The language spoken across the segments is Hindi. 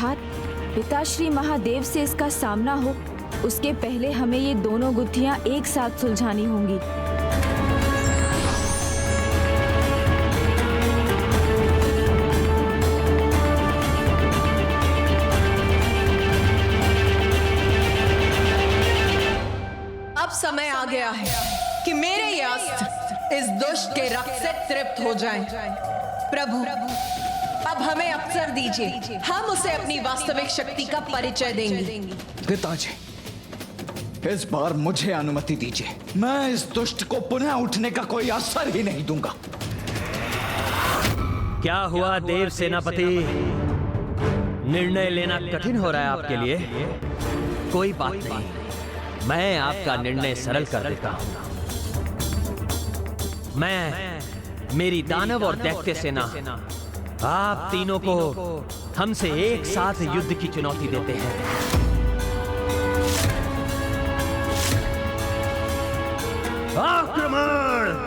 अर्थात पिताश्री महादेव से इसका सामना हो, उसके पहले हमें ये दोनों गुत्थियां एक साथ सुलझानी होंगी। अब समय आ गया है कि मेरे ये अस्त्र इस दुष्ट के रक्त से तृप्त हो जाएं। प्रभु, अब हमें अवसर दीजिए, हम उसे अपनी वास्तविक शक्ति का परिचय देंगे। पिताजी, इस बार मुझे अनुमति दीजिए। मैं इस दुष्ट को पुनः उठने का कोई असर ही नहीं दूंगा। क्या हुआ देव सेनापति? निर्णय लेना कठिन हो रहा है आपके लिए? कोई बात नहीं, मैं आपका निर्णय सरल कर देता हूं। मैं, मेरी दानव और दैत्य सेना आप तीनों को हमसे एक साथ युद्ध की चुनौती देते हैं। आक्रमण!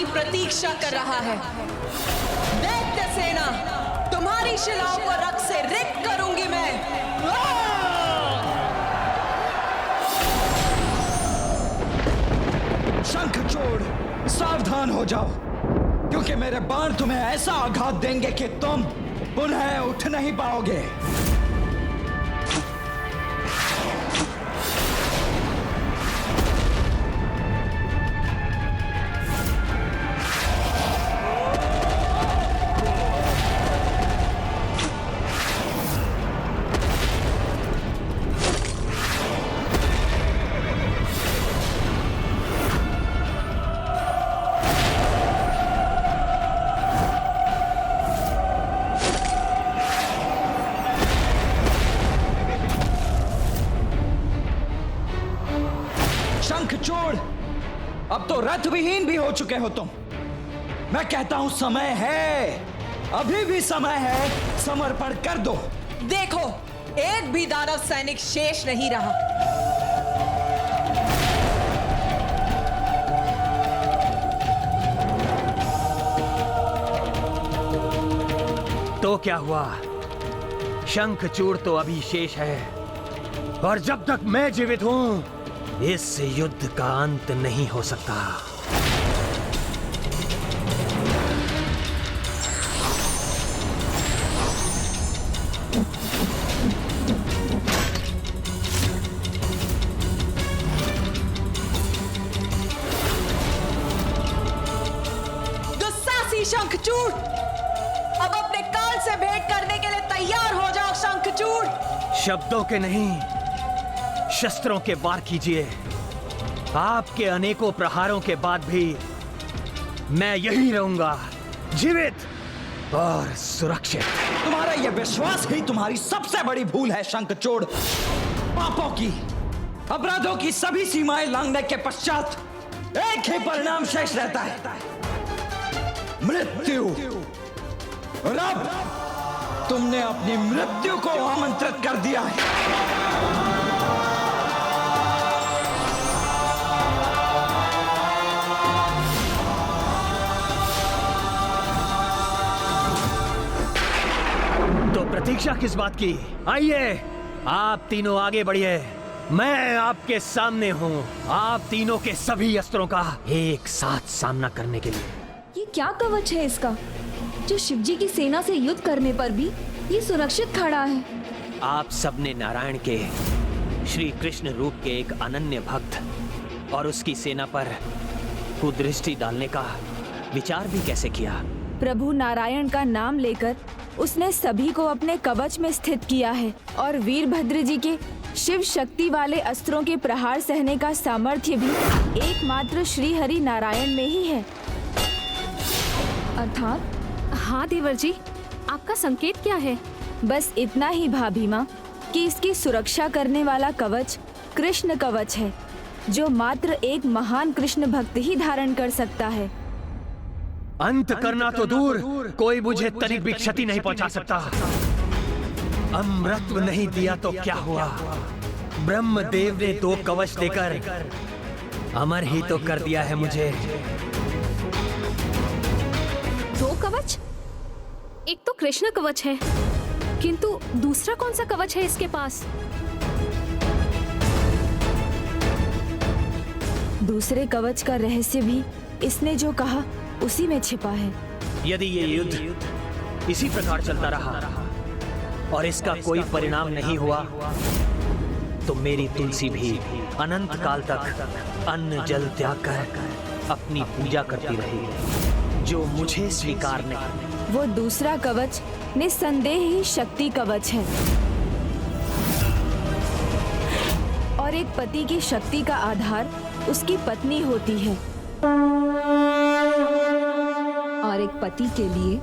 प्रतीक्षा कर रहा है। दैत्य सेना, तुम्हारी शिलाओं को रक्त से रिक्त करूंगी मैं। शंखचूड़, सावधान हो जाओ, क्योंकि मेरे बाण तुम्हें ऐसा आघात देंगे कि तुम पुनः उठ नहीं पाओगे। शंखचूड़, अब तो रथ विहीन भी हो चुके हो तुम। मैं कहता हूं समय है, अभी भी समय है, समर्पण कर दो। देखो, एक भी दानव सैनिक शेष नहीं रहा। तो क्या हुआ? शंखचूड़ तो अभी शेष है, और जब तक मैं जीवित हूं, इस युद्ध का अंत नहीं हो सकता। दुस्साहसी शंखचूड़, अब अपने काल से भेंट करने के लिए तैयार हो जाओ शंखचूड़। शब्दों के नहीं, शस्त्रों के वार कीजिए। आपके अनेकों प्रहारों के बाद भी मैं यही रहूंगा, जीवित और सुरक्षित। तुम्हारा यह विश्वास ही तुम्हारी सबसे बड़ी भूल है शंखचूड़। पापों की, अपराधों की सभी सीमाएं लांघने के पश्चात एक ही परिणाम शेष रहता है, मृत्यु। और अब तुमने अपनी मृत्यु को आमंत्रित कर दिया है। तो प्रतीक्षा किस बात की? आइए, आप तीनों आगे बढ़िए। मैं आपके सामने हूँ, आप तीनों के सभी अस्त्रों का एक साथ सामना करने के लिए। ये क्या कवच है इसका, जो शिवजी की सेना से युद्ध करने पर भी ये सुरक्षित खड़ा है? आप सबने नारायण के श्री कृष्ण रूप के एक अनन्य भक्त और उसकी सेना पर कुदृष्टि डालने का विचार भी कैसे किया? प्रभु नारायण का नाम लेकर उसने सभी को अपने कवच में स्थित किया है, और वीरभद्र जी के शिव शक्ति वाले अस्त्रों के प्रहार सहने का सामर्थ्य भी एकमात्र श्री हरि नारायण में ही है। अर्थात? हाँ देवर जी, आपका संकेत क्या है? बस इतना ही भाभी माँ कि इसकी सुरक्षा करने वाला कवच कृष्ण कवच है जो मात्र एक महान कृष्ण भक्त ही धारण कर सकता है। अंत करना तो दूर, कोई मुझे तनिक भी क्षति नहीं पहुंचा सकता। अमृत नहीं दिया तो क्या हुआ, ब्रह्मदेव ने 2 कवच देकर अमर ही तो कर दिया है मुझे। 2 कवच? एक तो कृष्ण कवच है, किंतु दूसरा कौन सा कवच है इसके पास? दूसरे कवच का रहस्य भी इसने जो कहा उसी में छिपा है। यदि ये युद्ध इसी प्रकार चलता रहा और इसका कोई परिणाम नहीं हुआ तो मेरी तुलसी भी अनंत काल तक अन्न जल त्याग कर अपनी पूजा करती रहेगी, जो मुझे स्वीकार नहीं। वो दूसरा कवच निस्संदेह ही शक्ति कवच है और एक पति की शक्ति का आधार उसकी पत्नी होती है और एक पति के लिए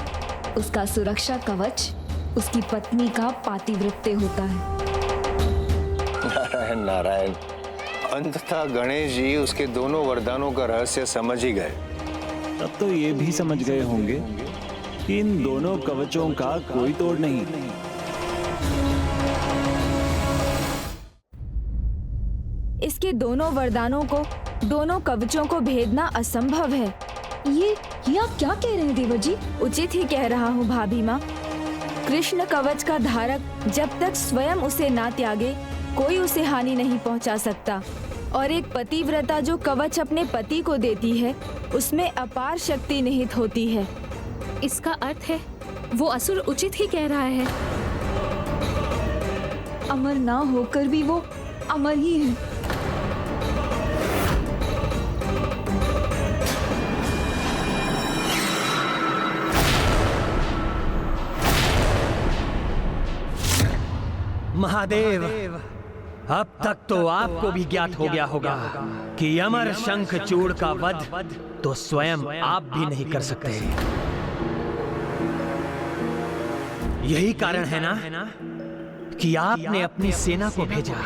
उसका सुरक्षा कवच उसकी पत्नी का पातिव्रत्य होता है। नारायण नारायण, अंततः गणेश जी उसके दोनों वरदानों का रहस्य समझ ही गए। तब तो ये भी समझ गए होंगे कि इन दोनों कवचों का कोई तोड़ नहीं। इसके दोनों वरदानों को, दोनों कवचों को भेदना असंभव है। ये आप क्या कह रहे हैं देवर जी? उचित ही कह रहा हूँ भाभी माँ। कृष्ण कवच का धारक जब तक स्वयं उसे ना त्यागे कोई उसे हानि नहीं पहुँचा सकता और एक पतिव्रता जो कवच अपने पति को देती है उसमें अपार शक्ति निहित होती है। इसका अर्थ है वो असुर उचित ही कह रहा है। अमर ना होकर भी वो अमर ही है। महादेव, अब तक तो आपको भी ज्ञात हो गया होगा कि अमर शंखचूड़ का वध तो स्वयं आप भी नहीं कर सकते। यही कारण है ना कि आपने अपनी सेना को भेजा,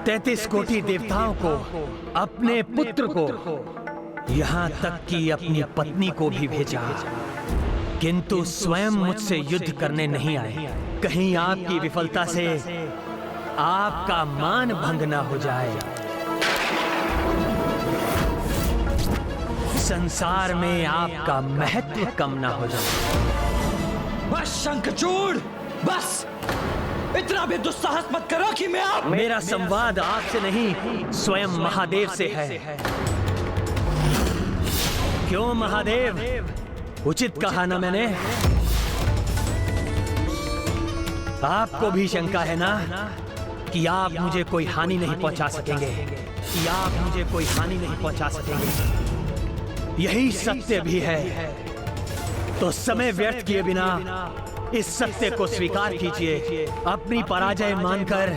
33 कोटि देवताओं को, अपने पुत्र को, यहाँ तक कि अपनी पत्नी को भी भेजा, किंतु स्वयं मुझसे युद्ध करने नहीं आए। कहीं आपकी विफलता से आपका मान भंग न हो जाए, संसार में आपका महत्व कम ना हो जाए। बस शंखचूड़, बस इतना भी दुस्साहस मत करो कि मैं आप। मेरा संवाद आपसे नहीं स्वयं महादेव से है। क्यों महादेव, उचित कहा ना मैंने? आपको भी शंका है ना कि आप मुझे कोई हानि नहीं पहुंचा सकेंगे, कि आप मुझे कोई हानि नहीं पहुंचा सकेंगे। यही सत्य भी है, तो समय व्यर्थ किए बिना इस सत्य को स्वीकार कीजिए। अपनी पराजय मानकर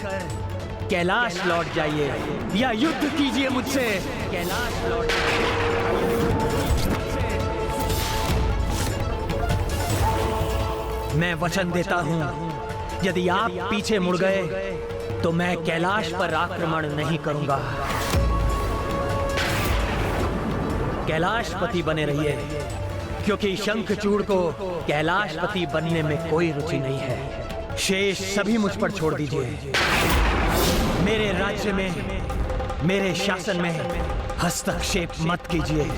कैलाश लौट जाइए या युद्ध कीजिए मुझसे। कैलाश लौट मैं वचन देता हूं, यदि आप पीछे मुड़ गए तो मैं कैलाश पर आक्रमण नहीं करूंगा। कैलाशपति बने रहिए, क्योंकि शंखचूड़ को कैलाशपति बनने में कोई रुचि नहीं है। शेष सभी मुझ पर छोड़ दीजिए। मेरे राज्य में, मेरे शासन में हस्तक्षेप मत कीजिए।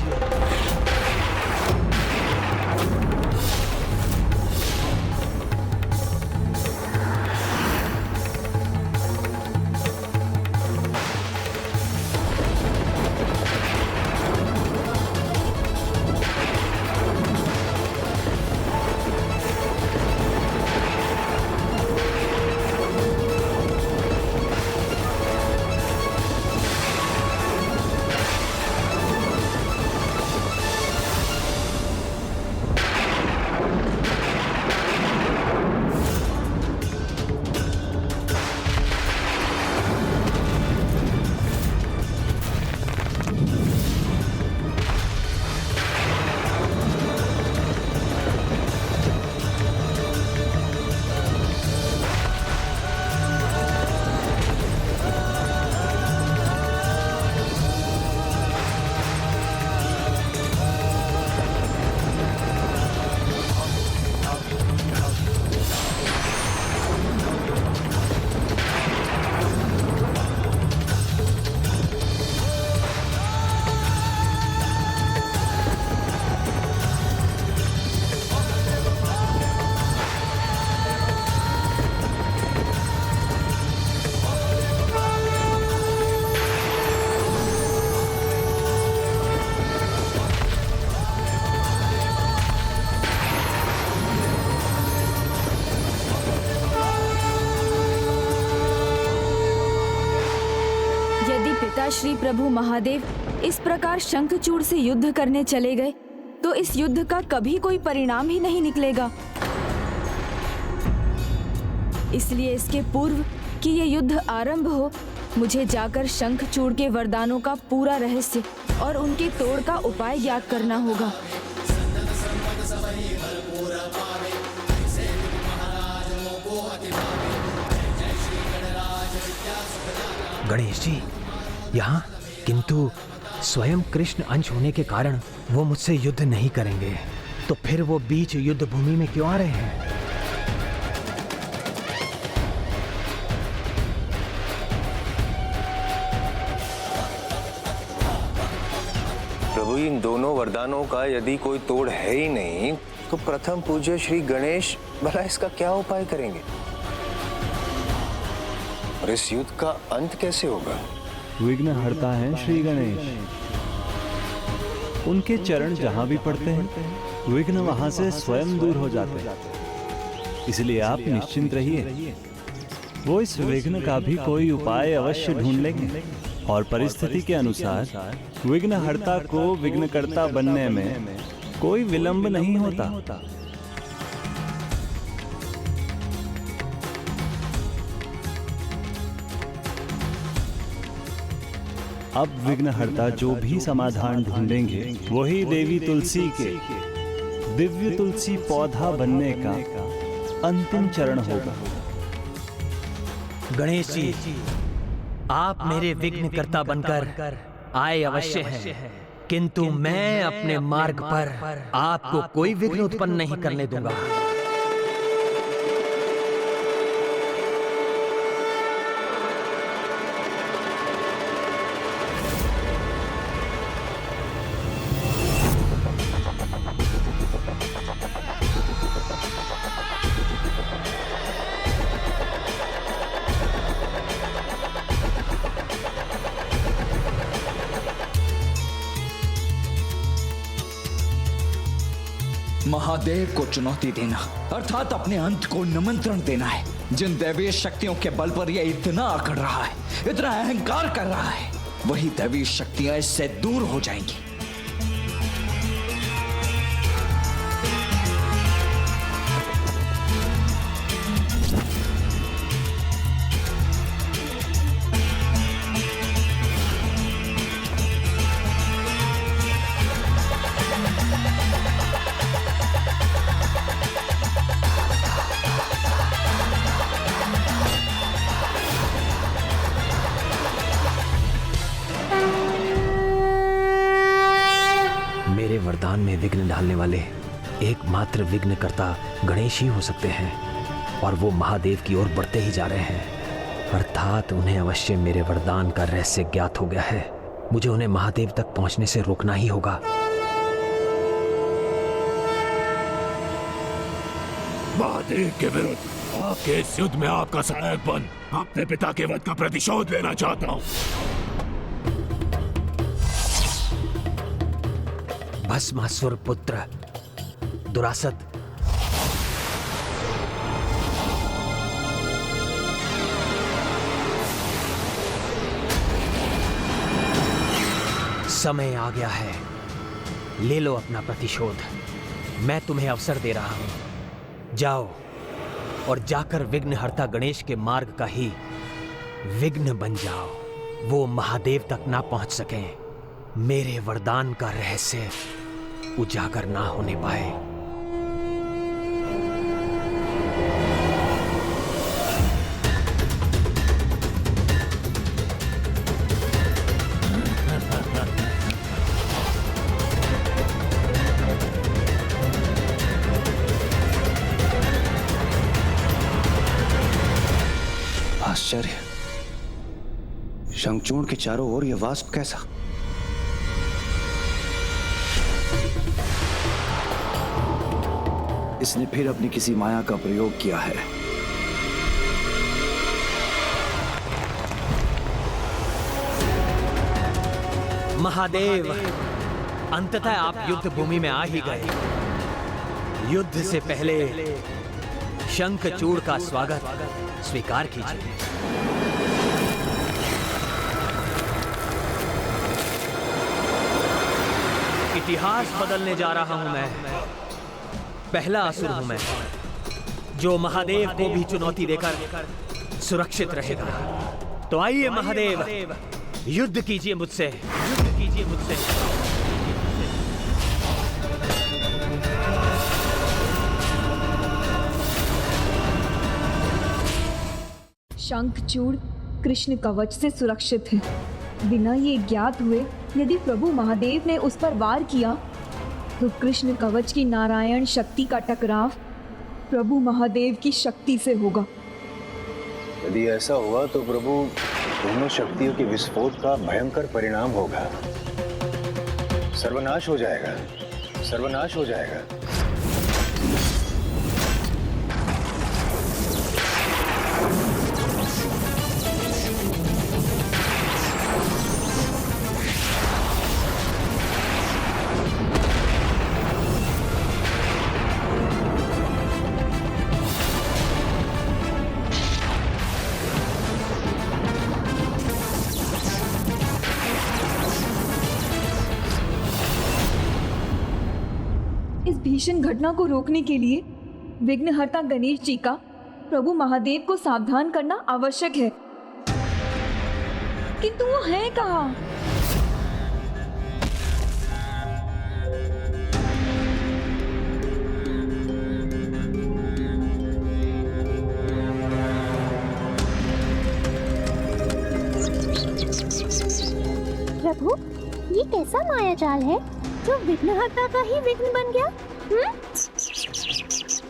यदि पिता श्री प्रभु महादेव इस प्रकार शंखचूड़ से युद्ध करने चले गए तो इस युद्ध का कभी कोई परिणाम ही नहीं निकलेगा। इसलिए इसके पूर्व कि ये युद्ध आरंभ हो, मुझे जाकर शंखचूड़ के वरदानों का पूरा रहस्य और उनके तोड़ का उपाय ज्ञात करना होगा। गणेश जी यहाँ, किंतु स्वयं कृष्ण अंश होने के कारण वो मुझसे युद्ध नहीं करेंगे, तो फिर वो बीच युद्ध भूमि में क्यों आ रहे हैं? प्रभु, इन दोनों वरदानों का यदि कोई तोड़ है ही नहीं तो प्रथम पूज्य श्री गणेश भला इसका क्या उपाय करेंगे और इस युद्ध का अंत कैसे होगा? विघ्न हरता है श्री गणेश। उनके चरण जहां भी पड़ते हैं विघ्न वहां से स्वयं दूर हो जाते हैं। इसलिए आप निश्चिंत रहिए, वो इस विघ्न का भी कोई उपाय अवश्य ढूंढ लेंगे और परिस्थिति के अनुसार विघ्नहर्ता को विघ्नकर्ता बनने में कोई विलंब नहीं होता। अब विघ्नहर्ता जो भी समाधान ढूंढेंगे वही देवी तुलसी के दिव्य तुलसी पौधा बनने का अंतिम चरण होगा। गणेश जी, आप मेरे विघ्नकर्ता बनकर आए अवश्य हैं, किंतु मैं अपने मार्ग पर आपको कोई विघ्न उत्पन्न नहीं करने दूंगा। महादेव को चुनौती देना अर्थात अपने अंत को निमंत्रण देना है। जिन दैवीय शक्तियों के बल पर यह इतना अकड़ रहा है, इतना अहंकार कर रहा है, वही दैवीय शक्तियां इससे दूर हो जाएंगी। वरदान में विघ्न डालने वाले एकमात्र विघ्नकर्ता गणेश ही हो सकते हैं, और वो महादेव की ओर बढ़ते ही जा रहे हैं। अर्थात उन्हें अवश्य मेरे वरदान का रहस्य ज्ञात हो गया है। मुझे उन्हें महादेव तक पहुंचने से रोकना ही होगा। महादेव के विरुद्ध आपके इस युद्ध में आपका सहायक बन अपने पिता के वध का प्रतिशोध लेना चाहता हूँ। भस्मासुर पुत्र दुरासत, समय आ गया है, ले लो अपना प्रतिशोध। मैं तुम्हें अवसर दे रहा हूं। जाओ और जाकर विघ्नहर्ता गणेश के मार्ग का ही विघ्न बन जाओ। वो महादेव तक ना पहुंच सकें, मेरे वरदान का रहस्य उजागर ना होने पाए। आश्चर्य, शंखचूड़ के चारों ओर यह वाष्प कैसा? इसने फिर अपनी किसी माया का प्रयोग किया है। महादेव, अंततः आप युद्ध भूमि में आ ही गए। युद्ध से पहले शंखचूड़ का स्वागत स्वीकार कीजिए। इतिहास बदलने जा रहा हूं मैं। पहला असुर हूं मैं जो महादेव को भी चुनौती देकर सुरक्षित रहेगा। तो आइए महादेव, युद्ध कीजिए मुझसे, युद्ध कीजिए मुझसे। शंखचूड़ कृष्ण कवच से सुरक्षित है। बिना ये ज्ञात हुए यदि प्रभु महादेव ने उस पर वार किया तो कृष्ण कवच की नारायण शक्ति का टकराव प्रभु महादेव की शक्ति से होगा। यदि ऐसा हुआ तो प्रभु दोनों शक्तियों के विस्फोट का भयंकर परिणाम होगा। सर्वनाश हो जाएगा, सर्वनाश हो जाएगा। इस भीषण घटना को रोकने के लिए विघ्नहर्ता गणेश जी का प्रभु महादेव को सावधान करना आवश्यक है, किंतु वो है कहाँ? प्रभु, ये कैसा माया जाल है जो विघ्नहर्ता का ही विघ्न बन गया?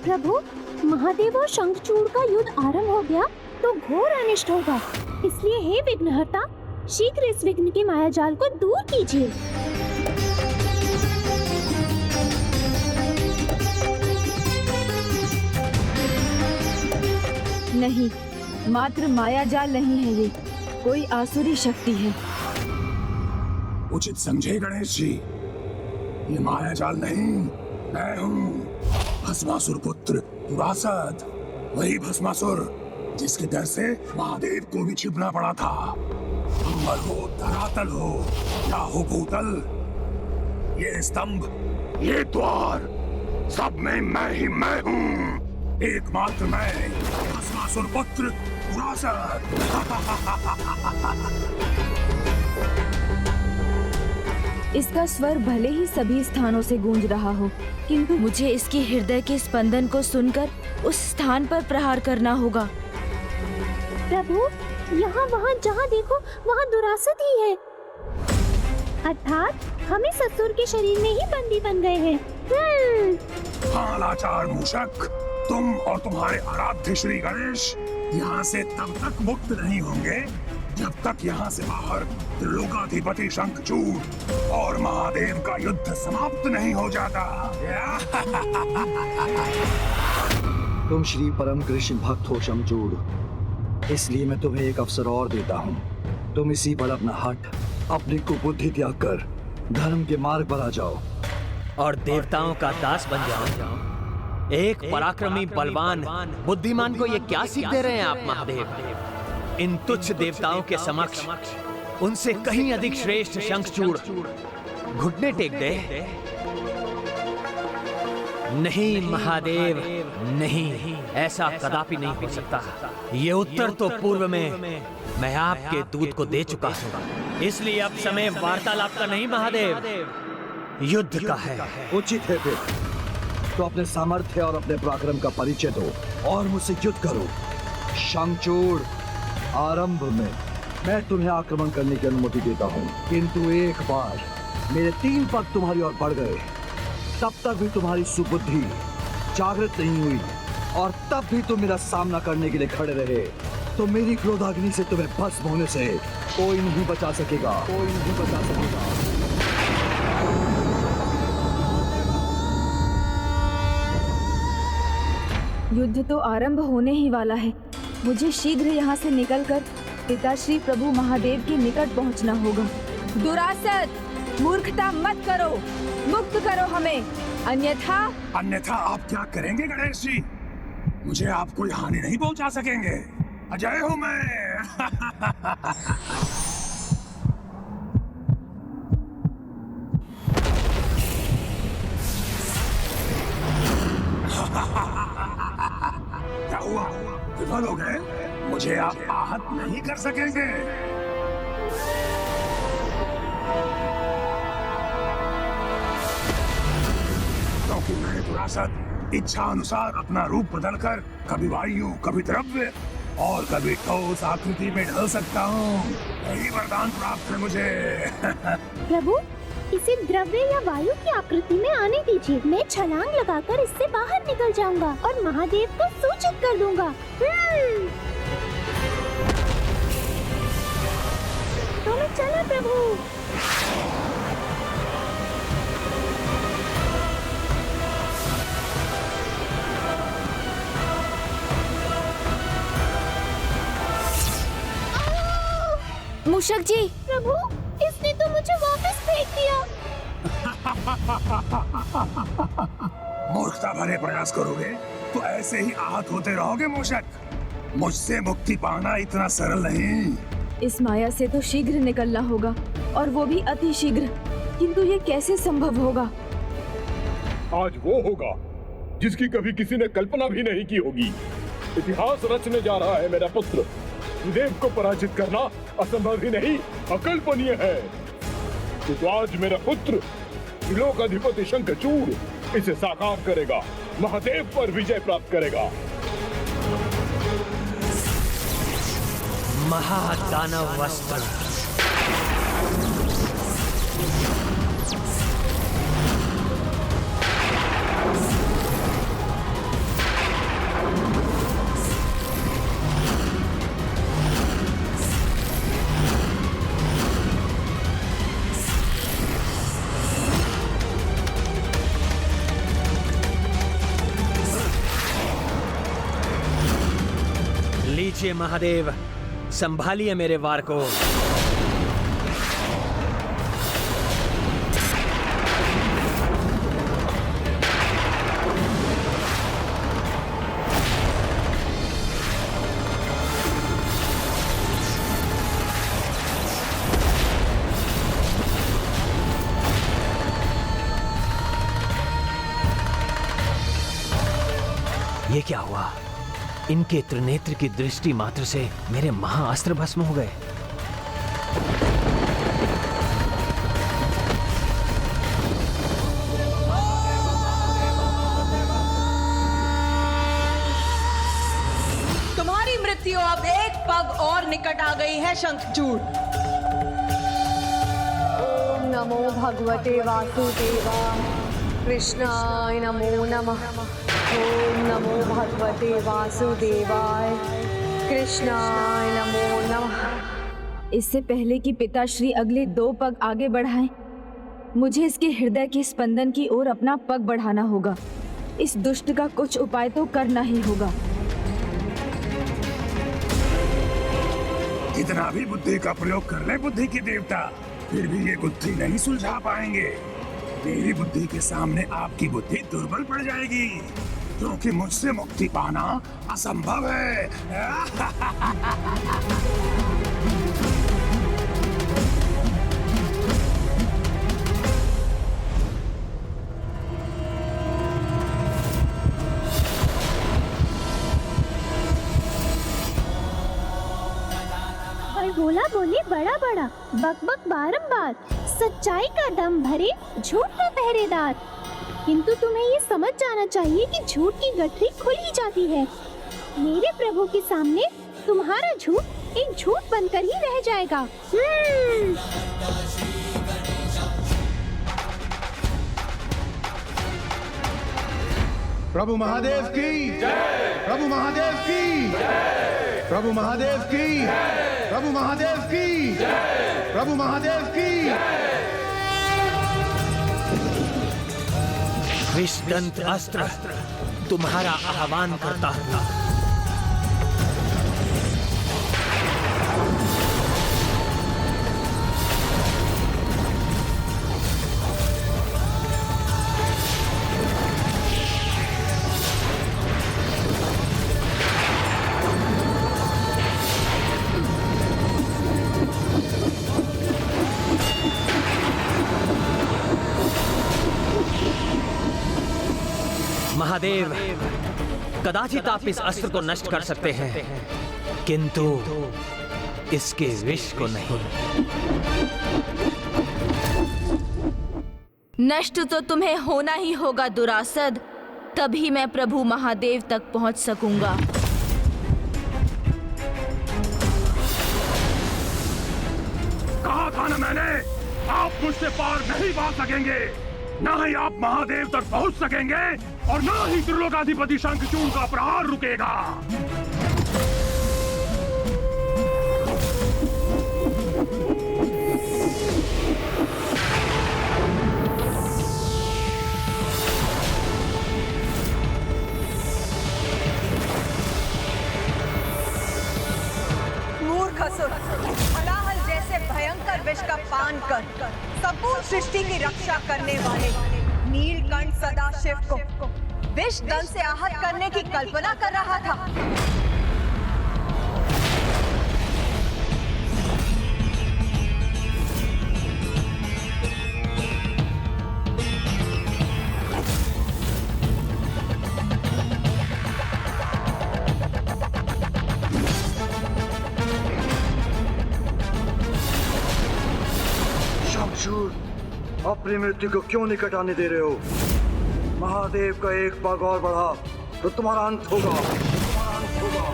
प्रभु, महादेव और शंखचूड़ का युद्ध आरंभ हो गया तो घोर अनिष्ट होगा। इसलिए हे विघ्नहर्ता, शीघ्र इस विघ्न के माया जाल को दूर कीजिए। नहीं, मात्र माया जाल नहीं है ये, कोई आसुरी शक्ति है। उचित समझे गणेश जी, ये माया जाल नहीं, मैं हूँ भस्मासुर पुत्र दुरासद, वही भस्मासुर जिसके डर से महादेव को भी छिपना पड़ा था। अंबर हो, धरातल हो या हो भूतल, ये स्तंभ, ये द्वार, सब में मैं ही मैं हूँ, एकमात्र मैं, भस्मासुर पुत्र दुरासद। इसका स्वर भले ही सभी स्थानों से गूंज रहा हो, किंतु मुझे इसके हृदय के स्पंदन को सुनकर उस स्थान पर प्रहार करना होगा। प्रभु, यहाँ वहाँ जहाँ देखो वहाँ दुरासद ही है, अर्थात हम इस असुर के शरीर में ही बंदी बन गए हैं। हाँ लाचार मूषक, तुम और तुम्हारे आराध्य श्री गणेश यहाँ से तब तक मुक्त नहीं होंगे जब तक यहाँ से बाहर त्रिलोकाधिपति शंखचूड़ और महादेव का युद्ध समाप्त नहीं हो जाता। तुम श्री परम कृष्ण भक्त हो शंखचूड़, इसलिए मैं तुम्हें एक अवसर और देता हूँ। तुम इसी पर अपना हठ, अपनी कुबुद्धि त्याग कर धर्म के मार्ग पर आ जाओ और देवताओं का दास बन जाओ। एक पराक्रमी बलवान बुद्धिमान को ये क्या सीख दे रहे हैं आप महादेव? इन तुच्छ देवताओं के समक्ष उनसे कहीं अधिक श्रेष्ठ शंखचूड़ घुटने टेक दे। नहीं महादेव, नहीं, ऐसा कदापि नहीं हो सकता। ये उत्तर तो पूर्व में मैं आपके दूत को दे चुका हूँ, इसलिए अब समय वार्तालाप का नहीं महादेव, युद्ध का है। उचित है फिर तो अपने सामर्थ्य और अपने पराक्रम का परिचय दो और मुझसे युद्ध करो। शंखचूड़, आरंभ में मैं तुम्हें आक्रमण करने की अनुमति देता हूँ, किंतु एक बार मेरे 3 पग तुम्हारी ओर बढ़ गए, तब तक भी तुम्हारी सुबुद्धि जागृत नहीं हुई और तब भी तुम मेरा सामना करने के लिए खड़े रहे, तो मेरी क्रोधाग्नि से तुम्हें भस्म होने से कोई नहीं बचा सकेगा, कोई नहीं बचा सकेगा। युद्ध तो आरंभ होने ही वाला है। मुझे शीघ्र यहाँ से निकलकर पिताश्री प्रभु महादेव के निकट पहुँचना होगा। दुरासद, मूर्खता मत करो, मुक्त करो हमें, अन्यथा आप क्या करेंगे गणेश जी? मुझे आप कोई हानि नहीं पहुंचा सकेंगे। अजय हूं मैं। असफल हो गए, मुझे आप आहत नहीं कर सकेंगे। क्योंकि मैं दुरासत इच्छा अनुसार अपना रूप बदलकर कभी वायु, कभी द्रव्य और कभी ठोस आकृति में ढल सकता हूँ। यही वरदान प्राप्त है मुझे। प्रभु, इसे द्रव्य या वायु की आकृति में आने दीजिए। मैं छलांग लगाकर इससे बाहर निकल जाऊंगा और महादेव को सूचित कर दूंगा। तो मैं चला प्रभु। मूषक जी, प्रभु, इसने तो मुझे वापस फेंक दिया। मूर्खता भरे प्रयास करोगे तो ऐसे ही आहत होते रहोगे मूषक। मुझसे मुक्ति पाना इतना सरल नहीं। इस माया से तो शीघ्र निकलना होगा, और वो भी अति शीघ्र। किंतु ये कैसे संभव होगा? आज वो होगा जिसकी कभी किसी ने कल्पना भी नहीं की होगी। इतिहास रचने जा रहा है मेरा पुत्र। देव को पराजित करना असंभव ही नहीं, अकल्पनीय है। तो आज मेरा पुत्र त्रिलोकाधिपति शंखचूड़ इसे साकार करेगा, महादेव पर विजय प्राप्त करेगा। महादानव वस्त्र। लीजिए महादेव, संभालिए मेरे वार को। ये क्या हुआ? इनके त्रिनेत्र की दृष्टि मात्र से मेरे महाअस्त्र भस्म हो गए। तुम्हारी मृत्यु अब एक पग और निकट आ गई है शंखचूड़। ओम नमो भगवते वासुदेवाय, कृष्णाय नमो नमः। ओम नमो भगवते वासुदेवाय, कृष्णाय नमो नमः। इससे पहले कि पिताश्री अगले 2 पग आगे बढ़ाएं, मुझे इसके हृदय के स्पंदन की ओर अपना पग बढ़ाना होगा। इस दुष्ट का कुछ उपाय तो करना ही होगा। कितना भी बुद्धि का प्रयोग कर ले बुद्धि के देवता, फिर भी ये बुद्धि नहीं सुलझा पाएंगे। मेरी बुद्धि के सामने आपकी बुद्धि दुर्बल पड़ जाएगी, क्योंकि मुझसे मुक्ति पाना असंभव है। और बोला बोले बड़ा बड़ा, बक बक बारंबार, सच्चाई का दम भरे, झूठ का पहरेदार। किंतु तुम्हें ये समझ जाना चाहिए कि झूठ की गठरी खुल ही जाती है। मेरे प्रभु के सामने तुम्हारा झूठ एक झूठ बनकर ही रह जाएगा। प्रभु महादेव की जय। प्रभु महादेव की जय। प्रभु महादेव की जय। प्रभु महादेव की जय। प्रभु महादेव की जय। विषदंत अस्त्र तुम्हारा आह्वान करता हूँ। महादेव, कदाचित आप इस अस्त्र को नष्ट कर सकते हैं, किंतु इसके विष को नहीं। नष्ट तो तुम्हें होना ही होगा दुरासद, तभी मैं प्रभु महादेव तक पहुंच सकूंगा। कहा था ना मैंने, आप मुझसे पार नहीं पा सकेंगे। ना ही आप महादेव तक पहुंच सकेंगे और ना ही त्रिलोकाधिपति शंखचूड़ का प्रहार रुकेगा। मूर्ख असुर, हलाहल जैसे भयंकर विष का पान कर संपूर्ण सृष्टि की रक्षा करने वाले नीलकंठ सदाशिव को विष दल से आहत करने की कल्पना कर रहा था। शमशूर, अपनी मृत्यु को क्यों निकट आने दे रहे हो? महादेव का एक पाग और बढ़ा तो तुम्हारा अंत होगा। तुम्हारा अंत होगा।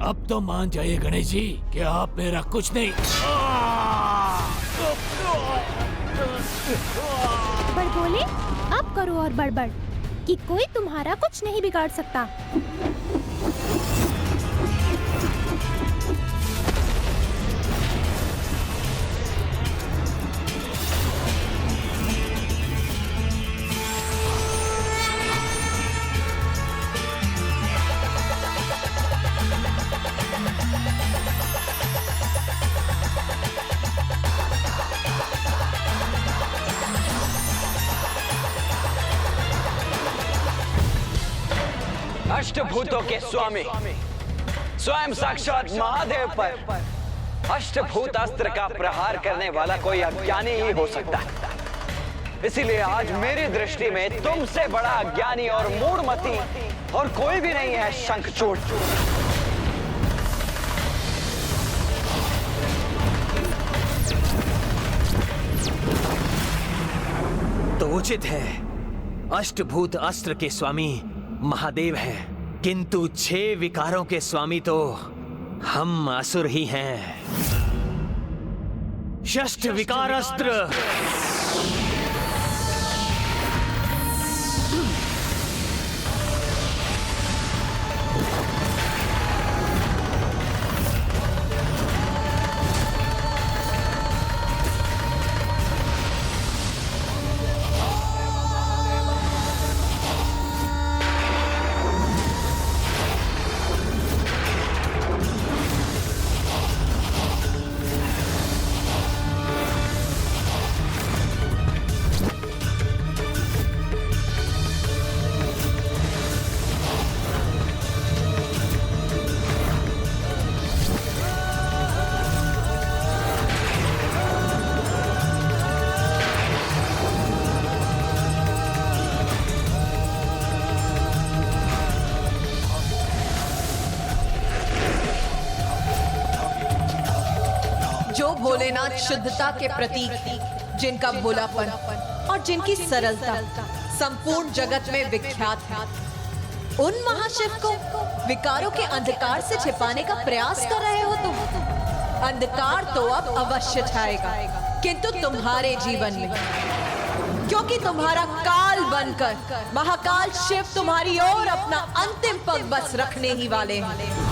अब तो मान जाइए गणेश जी कि आप मेरा कुछ नहीं। बड़बोले, अब करो और बड़बड़ कि कोई तुम्हारा कुछ नहीं बिगाड़ सकता। अष्टभूतों के स्वामी स्वयं साक्षात महादेव पर अष्टभूत अस्त्र का प्रहार करने वाला कोई अज्ञानी ही हो सकता है। इसीलिए आज मेरी दृष्टि में तुमसे बड़ा अज्ञानी और मूढ़मती और कोई भी नहीं है शंखचूड़। तो उचित है, अष्टभूत अस्त्र के स्वामी महादेव है, किंतु 6 विकारों के स्वामी तो हम असुर ही हैं। षष्ठ विकार अस्त्र। भोलेनाथ शुद्धता के प्रतीक, जिनका भोलापन और जिनकी सरलता संपूर्ण जगत में विख्यात है, उन महाशिव को विकारों के अंधकार से छिपाने का प्रयास कर रहे हो तुम। अंधकार तो अब अवश्य छाएगा, किंतु तुम्हारे जीवन में, क्योंकि तुम्हारा काल बनकर महाकाल शिव तुम्हारी ओर अपना अंतिम पग बस रखने ही वाले हैं।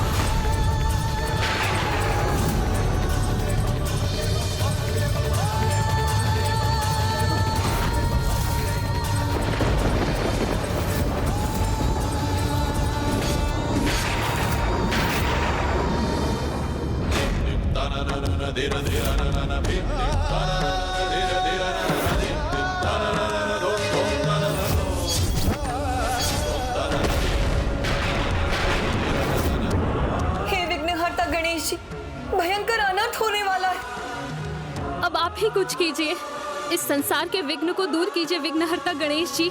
कुछ कीजिए, इस संसार के विघ्न को दूर कीजिए विघ्नहर्ता गणेश जी।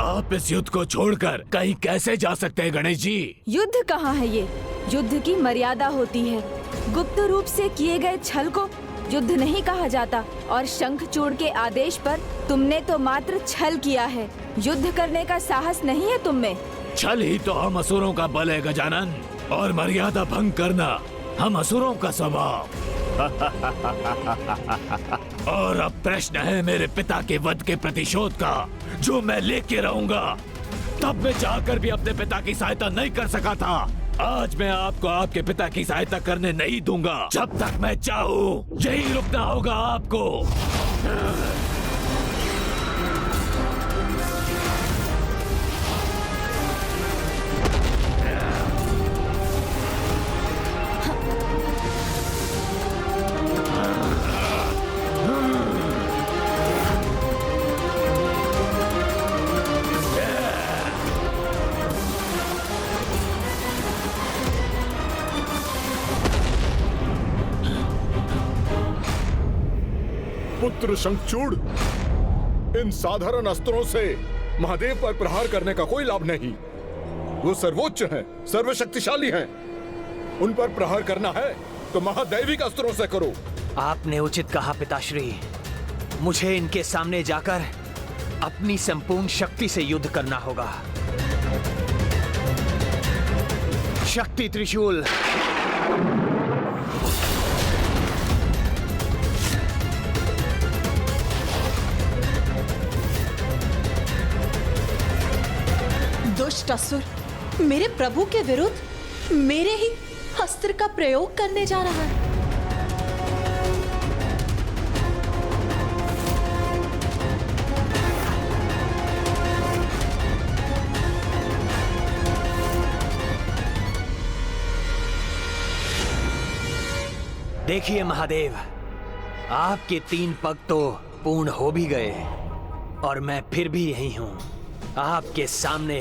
आप इस युद्ध को छोड़कर कहीं कैसे जा सकते हैं गणेश जी? युद्ध कहाँ है ये? युद्ध की मर्यादा होती है। गुप्त रूप से किए गए छल को युद्ध नहीं कहा जाता, और शंखचूड़ के आदेश पर तुमने तो मात्र छल किया है। युद्ध करने का साहस नहीं है तुम में। छल ही तो हम असुरों का बल है गजानन, और मर्यादा भंग करना हम असुरों का स्वभाव। और अब प्रश्न है मेरे पिता के वध के प्रतिशोध का, जो मैं लेके रहूंगा। तब मैं चाहकर भी अपने पिता की सहायता नहीं कर सका था। आज मैं आपको आपके पिता की सहायता करने नहीं दूंगा। जब तक मैं चाहूं यही रुकना होगा आपको। पुत्र शंखचूड़, इन साधारण अस्त्रों से महादेव पर प्रहार करने का कोई लाभ नहीं। वो सर्वोच्च हैं, सर्वशक्तिशाली हैं। उन पर प्रहार करना है तो महादैविक अस्त्रों से करो। आपने उचित कहा पिताश्री। मुझे इनके सामने जाकर अपनी संपूर्ण शक्ति से युद्ध करना होगा। शक्ति त्रिशूल। दुष्ट असुर मेरे प्रभु के विरुद्ध मेरे ही अस्त्र का प्रयोग करने जा रहा है। देखिए महादेव, आपके 3 पग तो पूर्ण हो भी गए, और मैं फिर भी यही हूं, आपके सामने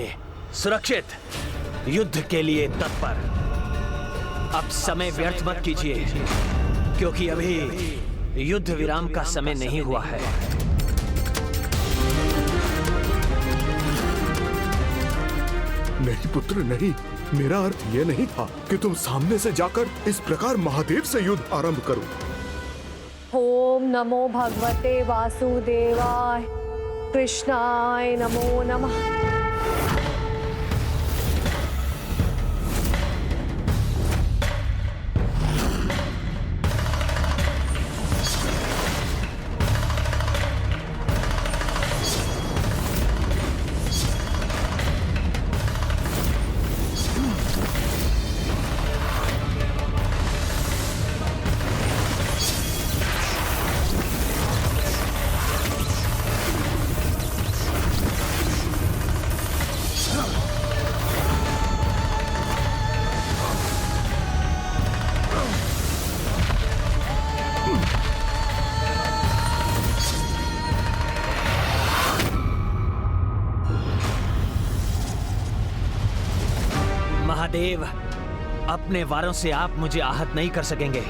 सुरक्षित, युद्ध के लिए तत्पर। अब समय व्यर्थ मत कीजिए, क्योंकि अभी युद्ध विराम का समय नहीं हुआ है। नहीं पुत्र नहीं, मेरा अर्थ ये नहीं था कि तुम सामने से जाकर इस प्रकार महादेव से युद्ध आरंभ करो। ओम नमो भगवते वासुदेवाय, कृष्णाय नमो नमः। महादेव, अपने वारों से आप मुझे आहत नहीं कर सकेंगे।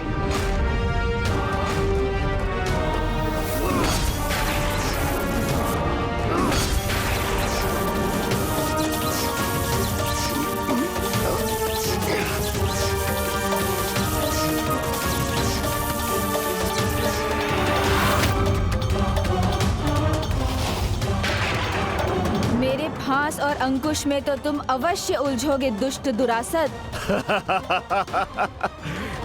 फांस और अंकुश में तो तुम अवश्य उलझोगे दुष्ट दुरासद।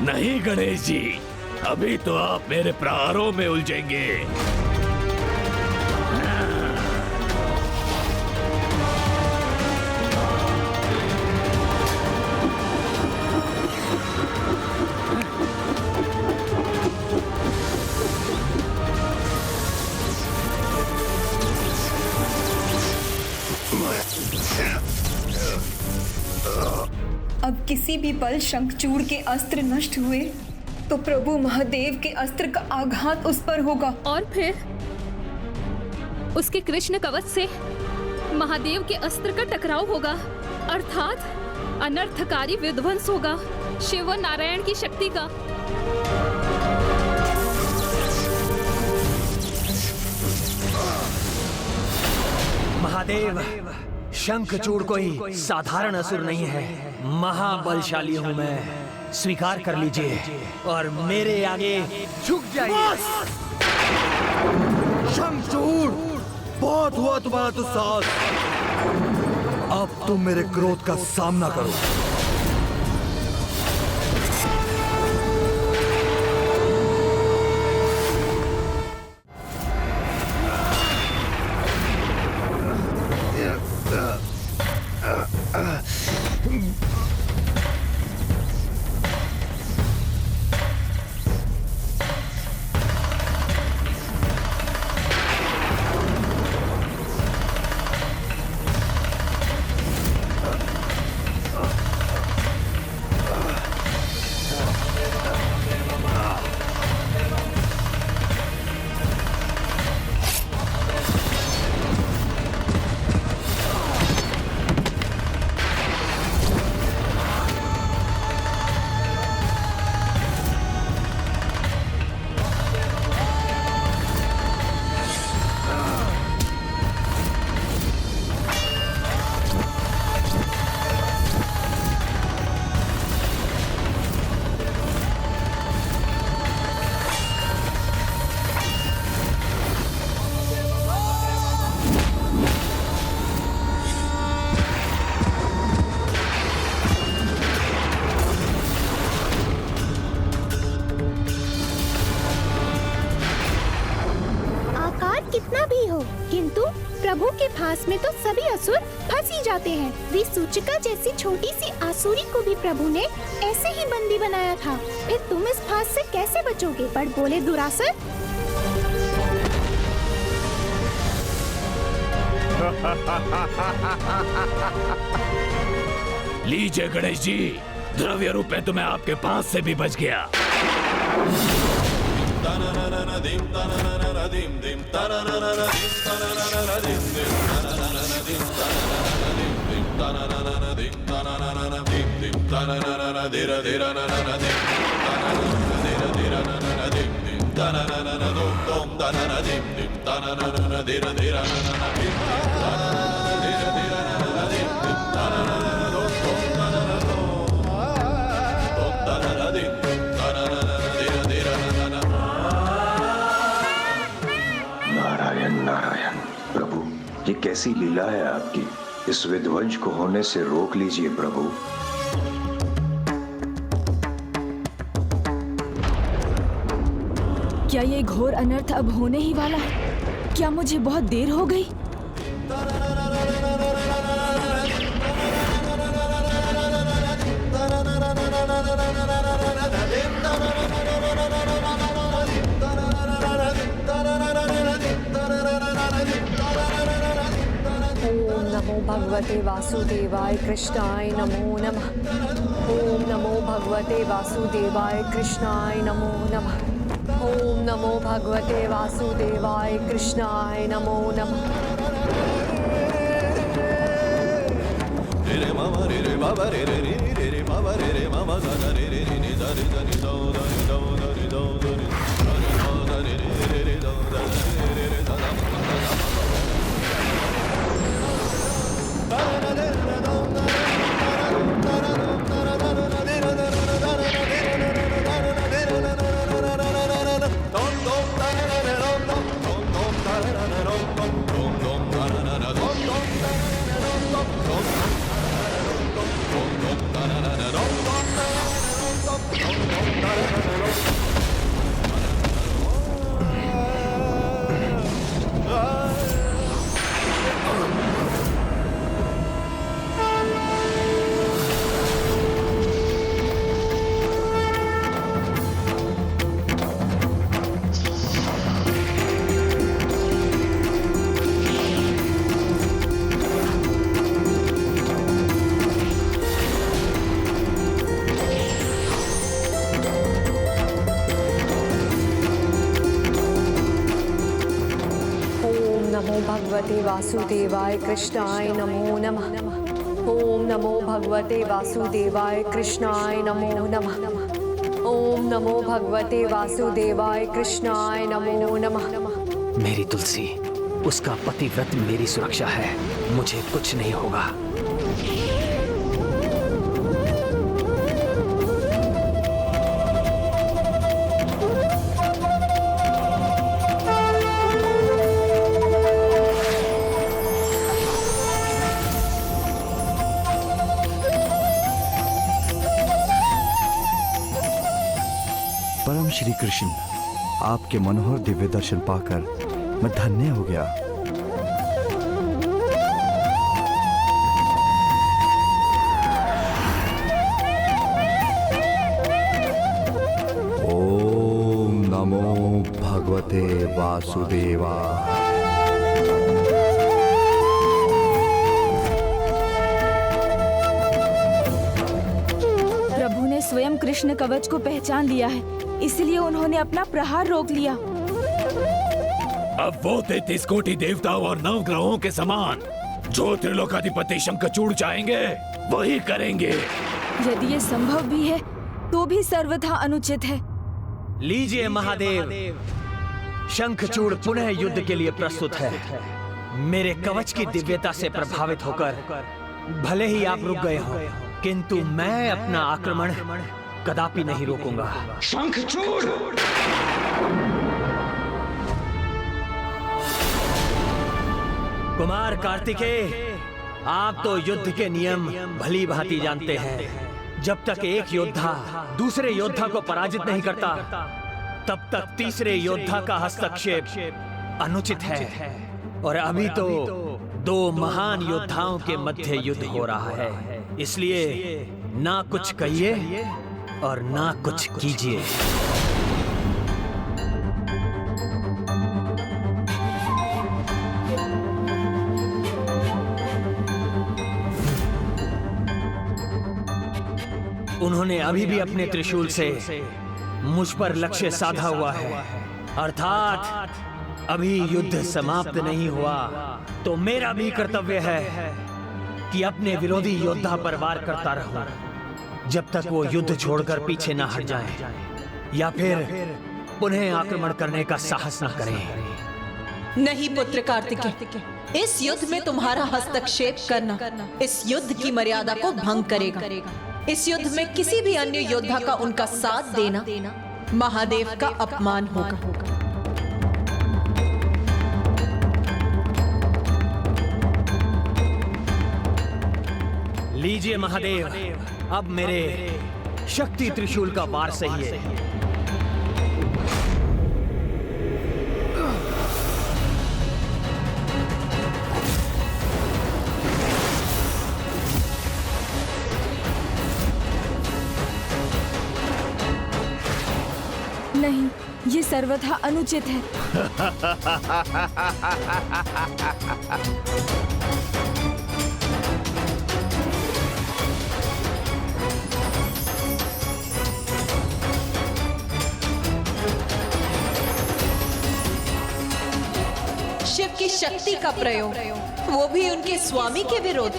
नहीं गणेश जी, अभी तो आप मेरे प्रहारों में उलझेंगे। अब किसी भी पल शंखचूड़ के अस्त्र नष्ट हुए तो प्रभु महादेव के अस्त्र का आघात उस पर होगा, और फिर उसके कृष्ण कवच से महादेव के अस्त्र का टकराव होगा, अर्थात अनर्थकारी विध्वंस होगा शिव और नारायण की शक्ति का। महादेव, शंखचूड़ कोई साधारण असुर नहीं है, महाबलशाली हूँ मैं, स्वीकार कर लीजिए और मेरे आगे झुक जाइए। शंखचूड़, बहुत हुआ तुम्हारा दुस्साहस। अब तुम मेरे क्रोध का सामना करो। प्रभु के फांस में तो सभी असुर फंस ही जाते हैं। त्रिसूचिका जैसी छोटी सी आसुरी को भी प्रभु ने ऐसे ही बंदी बनाया था। फिर तुम इस फांस से कैसे बचोगे? बट बोले दुरासर। लीजिए गणेश जी, द्रव्य रूप में तो मैं आपके पास से भी बच गया। नारायण प्रभु, ये कैसी लीला है आपकी? इस विध्वंस को होने से रोक लीजिए प्रभु। क्या ये घोर अनर्थ अब होने ही वाला है? क्या मुझे बहुत देर हो गई? भगवते वासुदेवाय कृष्णाय नमो नमः। ओम नमो भगवते वासुदेवाय कृष्णाय नमो नमः। ओम नमो भगवते वासुदेवाय कृष्णाय नमो नमः। रे मम रे रे बाबा रे रे रे रे रे बाबा रे रे मम गा रे रे रे रे दा रे दा रे दो दा रे दो दा रे दो दा रे रे रे रे दो दा रे रे रे दा दा भगवते वासुदेवाय कृष्णाय नमो नमः। ओम नमो भगवते वासुदेवाय कृष्णाय नमो नमः। ओम नमो भगवते वासुदेवाय कृष्णाय नमो नमः। मेरी तुलसी, उसका पतिव्रत मेरी सुरक्षा है, मुझे कुछ नहीं होगा। परम श्री कृष्ण, आपके मनोहर दिव्य दर्शन पाकर मैं धन्य हो गया। ओम नमो भगवते वासुदेवाय। प्रभु ने स्वयं कृष्ण कवच को पहचान लिया है, इसलिए उन्होंने अपना प्रहार रोक लिया। अब वो 33 कोटि देवताओं और नवग्रहों के समान जो त्रिलोकाधिपति शंखचूड़ चाहेंगे वही करेंगे। यदि ये संभव भी है तो भी सर्वथा अनुचित है। लीजिए महादेव, शंखचूड़ पुनः युद्ध के लिए प्रस्तुत है। मेरे कवच की दिव्यता से प्रभावित होकर भले ही आप रुक गए हो, किंतु मैं अपना आक्रमण कदापि नहीं रोकूंगा। शंखचूड़! कुमार कार्तिकेय, आप तो युद्ध के नियम भली भांति जानते हैं। जब तक एक योद्धा दूसरे योद्धा को पराजित नहीं करता, तब तक तीसरे योद्धा का हस्तक्षेप अनुचित है। और अभी तो दो महान योद्धाओं के मध्य युद्ध हो रहा है, इसलिए ना कुछ कहिए और ना कुछ कीजिए। उन्होंने अभी भी अपने त्रिशूल से मुझ पर लक्ष्य साधा हुआ है, अर्थात अभी युद्ध समाप्त नहीं हुआ। तो मेरा भी कर्तव्य है कि अपने विरोधी योद्धा पर वार करता रहूं जब तक वो युद्ध छोड़कर पीछे ना हट जाएं, या फिर पुनः आक्रमण करने का साहस ना करें। नहीं पुत्र कार्तिकेय, इस युद्ध में तुम्हारा हस्तक्षेप करना इस युद्ध की मर्यादा को भंग करेगा। इस युद्ध में किसी भी अन्य योद्धा का उनका साथ देना महादेव का अपमान होगा। लीजिए महादेव, अब मेरे शक्ति त्रिशूल का वार सही है। नहीं, ये सर्वथा अनुचित है। शिव की शक्ति का प्रयोग, वो भी उनके स्वामी के विरोध।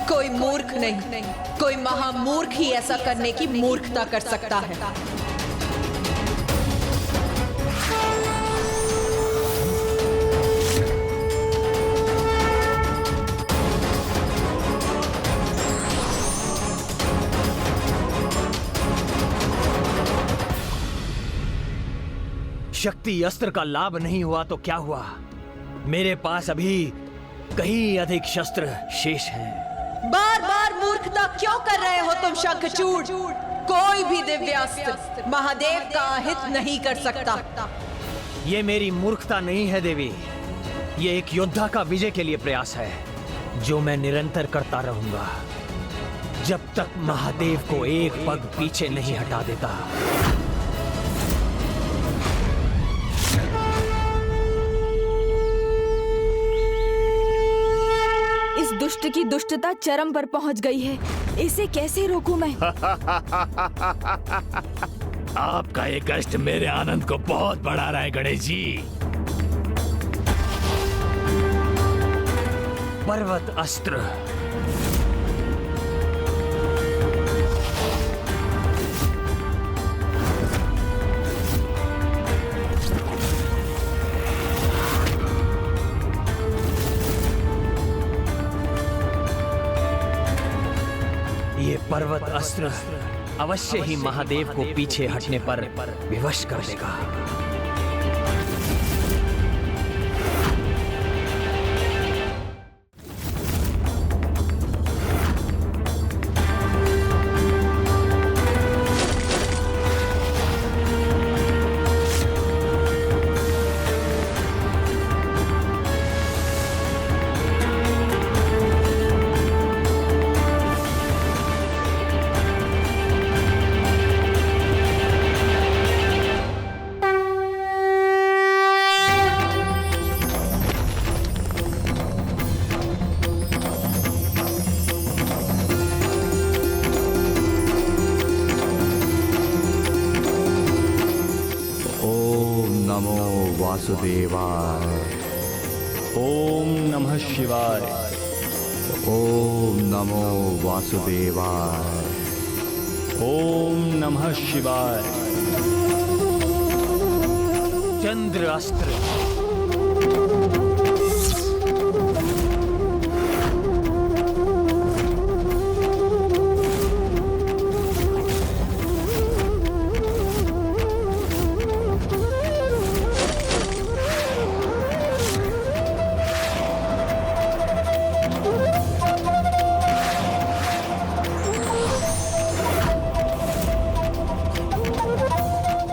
कोई मूर्ख नहीं, कोई महामूर्ख ही ऐसा करने की मूर्खता कर सकता है। शक्ति अस्त्र का लाभ नहीं हुआ तो क्या हुआ, मेरे पास अभी कहीं अधिक शस्त्र शेष हैं। बार बार मूर्खता क्यों कर रहे हो तुम शंखचूड़? कोई भी दिव्यास्त्र महादेव का अहित नहीं कर सकता। ये मेरी मूर्खता नहीं है देवी, ये एक योद्धा का विजय के लिए प्रयास है जो मैं निरंतर करता रहूंगा जब तक महादेव को एक पग पीछे नहीं हटा देता। इस दुष्ट की दुष्टता चरम पर पहुंच गई है, इसे कैसे रोकूं मैं? आपका ये कष्ट मेरे आनंद को बहुत बढ़ा रहा है गणेश जी। पर्वत अस्त्र पर्वत अस्त्र अवश्य ही महादेव को पीछे हटने पर विवश कर देगा। वासुदेवाय। ओम नमः शिवाय। ओम नमो वासुदेवाय। ओम नमः शिवाय। चंद्र अस्त्र।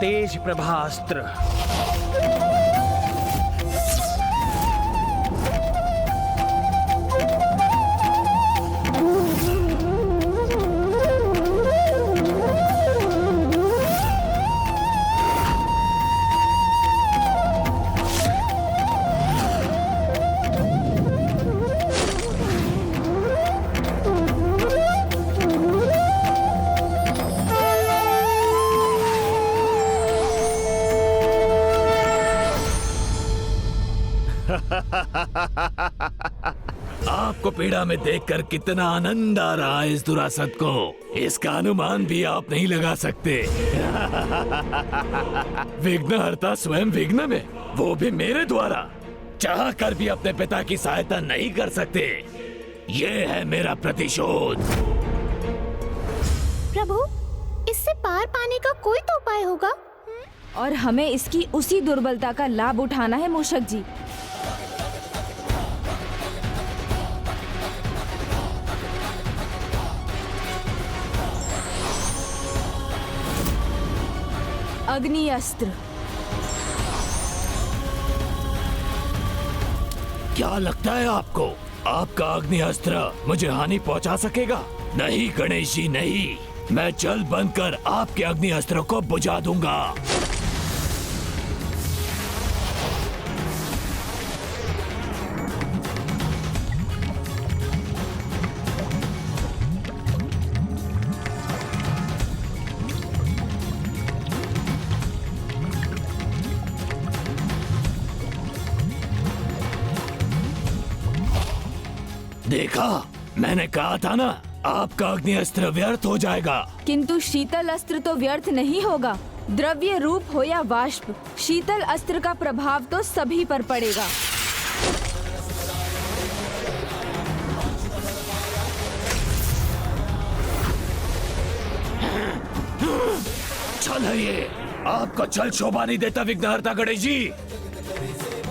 तेज प्रभास्त्र। आपको पीड़ा में देखकर कितना आनंद आ रहा है इस दुरासत को, इसका अनुमान भी आप नहीं लगा सकते। विघ्नहर्ता स्वयं विघ्न में, वो भी मेरे द्वारा, चाह कर भी अपने पिता की सहायता नहीं कर सकते। ये है मेरा प्रतिशोध। प्रभु, इससे पार पाने का कोई तो उपाय होगा। और हमें इसकी उसी दुर्बलता का लाभ उठाना है मूषक जी। अग्नि अस्त्र। क्या लगता है आपको आपका अग्नि अस्त्र मुझे हानि पहुंचा सकेगा? नहीं गणेश जी, नहीं। मैं जल बनकर आपके अग्नि अस्त्र को बुझा दूंगा। देखा, मैंने कहा था ना, आपका अग्नि अस्त्र व्यर्थ हो जाएगा। किंतु शीतल अस्त्र तो व्यर्थ नहीं होगा। द्रव्य रूप हो या वाष्प, शीतल अस्त्र का प्रभाव तो सभी पर पड़ेगा। छल है ये, आपको छल शोभा नहीं देता विघ्नहर्ता गणेश जी।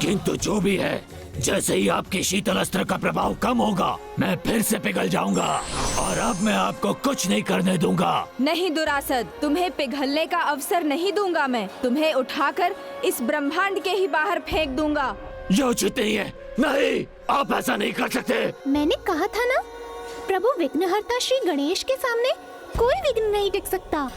किंतु जो भी है, जैसे ही आपके शीतल अस्त्र का प्रभाव कम होगा, मैं फिर से पिघल जाऊंगा और अब मैं आपको कुछ नहीं करने दूंगा। नहीं दुरासद, तुम्हें पिघलने का अवसर नहीं दूंगा। मैं तुम्हें उठाकर इस ब्रह्मांड के ही बाहर फेंक दूंगा। ये उचित नहीं है। नहीं, आप ऐसा नहीं कर सकते। मैंने कहा था ना, प्रभु विघ्नहर्ता श्री गणेश के सामने कोई विघ्न नहीं टिक सकता।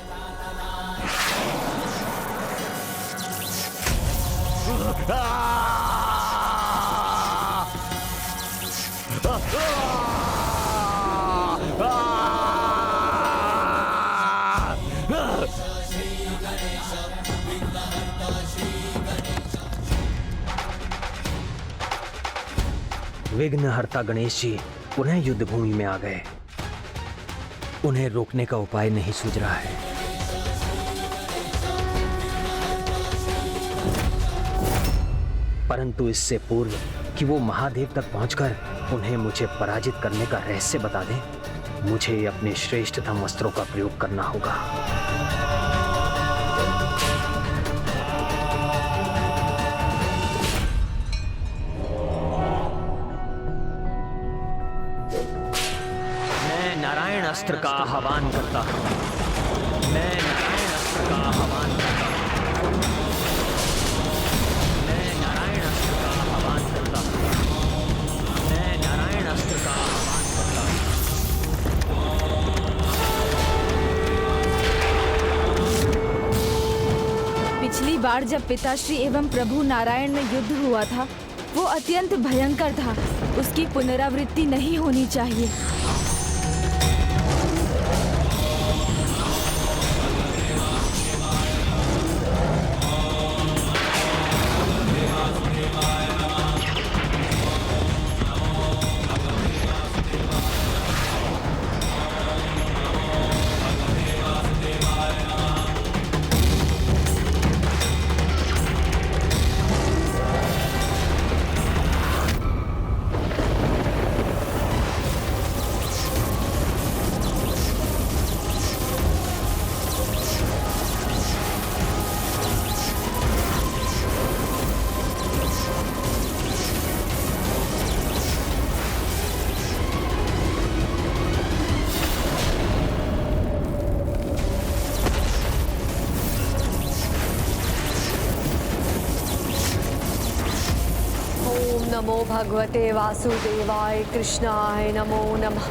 विघ्नहर्ता गणेश जी पुनः युद्ध भूमि में आ गए। उन्हें रोकने का उपाय नहीं सूझ रहा है। परंतु इससे पूर्व कि वो महादेव तक पहुंचकर उन्हें मुझे पराजित करने का रहस्य बता दें, मुझे अपने श्रेष्ठतम अस्त्रों का प्रयोग करना होगा। मैं नारायण अस्त्र का आह्वान करता हूं। मैं नारायण अस्त्र का आह्वान करता हूं। मैं नारायण अस्त्र का आह्वान करता हूं। मैं नारायण अस्त्र का आह्वान करता हूं। पिछली बार जब पिताश्री एवं प्रभु नारायण में युद्ध हुआ था, वो अत्यंत भयंकर था। उसकी पुनरावृत्ति नहीं होनी चाहिए। नमो भगवते वासुदेवाय कृष्णाय नमो नमः।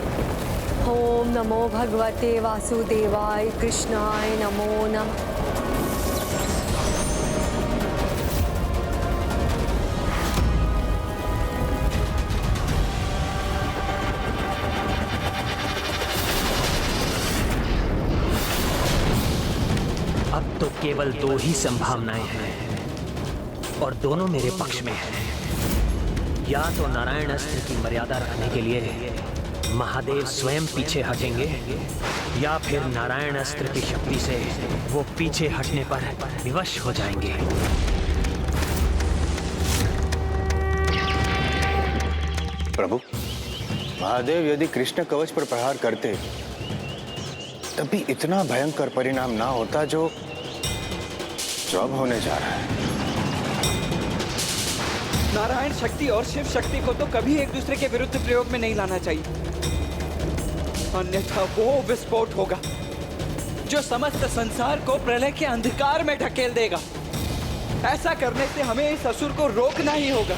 ओम नमो भगवते वासुदेवाय कृष्णाय नमो नमः। अब तो केवल दो ही संभावनाएं हैं और दोनों मेरे पक्ष में हैं। या तो नारायण अस्त्र की मर्यादा रखने के लिए महादेव स्वयं पीछे हटेंगे, या फिर नारायण अस्त्र की शक्ति से वो पीछे हटने पर विवश हो जाएंगे। प्रभु, महादेव यदि कृष्ण कवच पर प्रहार करते तभी इतना भयंकर परिणाम ना होता जो अब होने जा रहा है। नारायण शक्ति और शिव शक्ति को तो कभी एक दूसरे के विरुद्ध प्रयोग में नहीं लाना चाहिए, अन्यथा वो विस्फोट होगा जो समस्त संसार को प्रलय के अंधकार में ढकेल देगा। ऐसा करने से हमें इस असुर को रोकना ही होगा।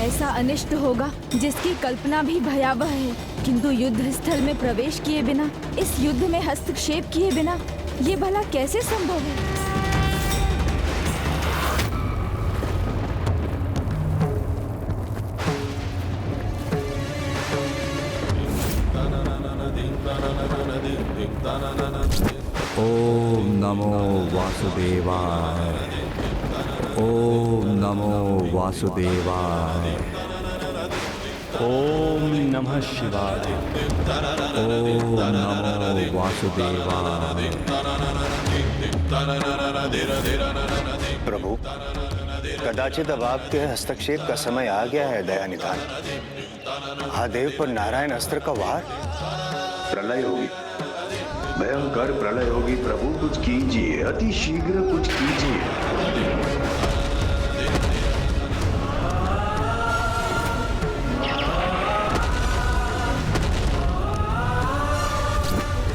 ऐसा अनिष्ट होगा जिसकी कल्पना भी भयावह है, किंतु युद्ध स्थल में प्रवेश किए बिना, इस युद्ध में हस्तक्षेप किए बिना ये भला कैसे संभव है? ओम नमो वासुदेवाय। ओम नमो वासुदेवाय। ओम नमः शिवाय। ओम नमो वासुदेवाय। प्रभु, कदाचित अब आपके हस्तक्षेप का समय आ गया है दयानिधान। महादेव पर नारायण अस्त्र का वार। प्रलय होगी, भयंकर प्रलय होगी। प्रभु कुछ कीजिए, अति शीघ्र कुछ कीजिए।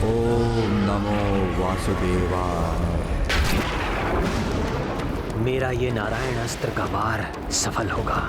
ओम नमो वासुदेवाय। मेरा ये नारायण अस्त्र का वार सफल होगा।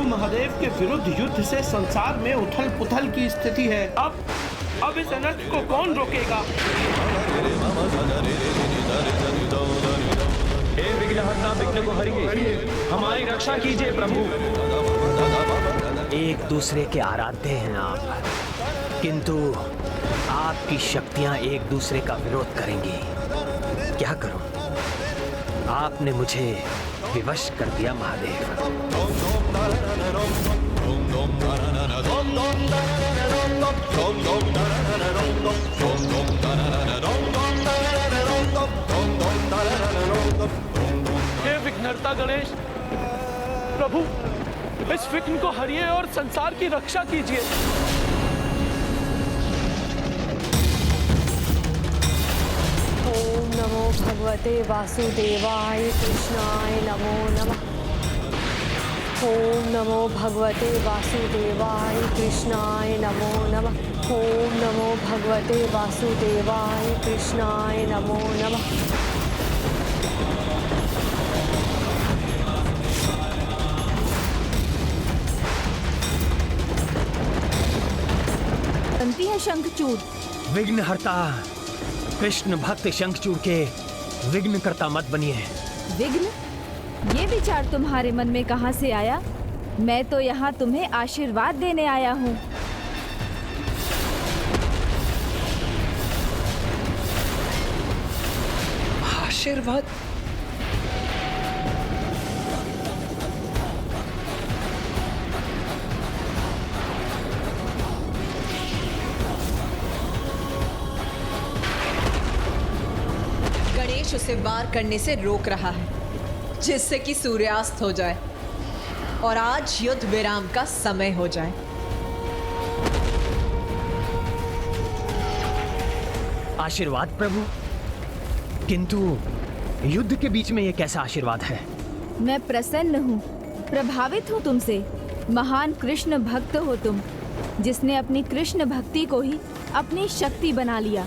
महादेव के विरुद्ध युद्ध से संसार में उथल पुथल की स्थिति है। अब इस अनर्थ को कौन रोकेगा? हे विघ्नहर्ता, विघ्न को हरिए, हमारी रक्षा कीजिए प्रभु। एक दूसरे के आराध्य हैं आप, किंतु आपकी शक्तियां एक दूसरे का विरोध करेंगी। क्या करूं? आपने मुझे विवश कर दिया महादेव। हे विघ्नहर्ता गणेश, प्रभु इस विघ्न को हरिए और संसार की रक्षा कीजिए। ओम नमो भगवते वासुदेवाय कृष्णाय नमो नमः। ओम नमो भगवते वासुदेवाय कृष्णाय नमो नमः। ओम नमो भगवते वासुदेवाय कृष्णाय नमो नमः। बनती है शंखचूड़। विघ्नहर्ता कृष्ण भक्त शंखचूड़ के विघ्नकर्ता मत बनिए। विघ्न? ये विचार तुम्हारे मन में कहाँ से आया? मैं तो यहाँ तुम्हें आशीर्वाद देने आया हूँ। आशीर्वाद? गणेश उसे वार करने से रोक रहा है, जिससे कि सूर्यास्त हो जाए और आज युद्ध विराम का समय हो जाए। आशीर्वाद प्रभु, किंतु युद्ध के बीच में ये कैसा आशीर्वाद है? मैं प्रसन्न हूँ, प्रभावित हूँ तुमसे। महान कृष्ण भक्त हो तुम, जिसने अपनी कृष्ण भक्ति को ही अपनी शक्ति बना लिया।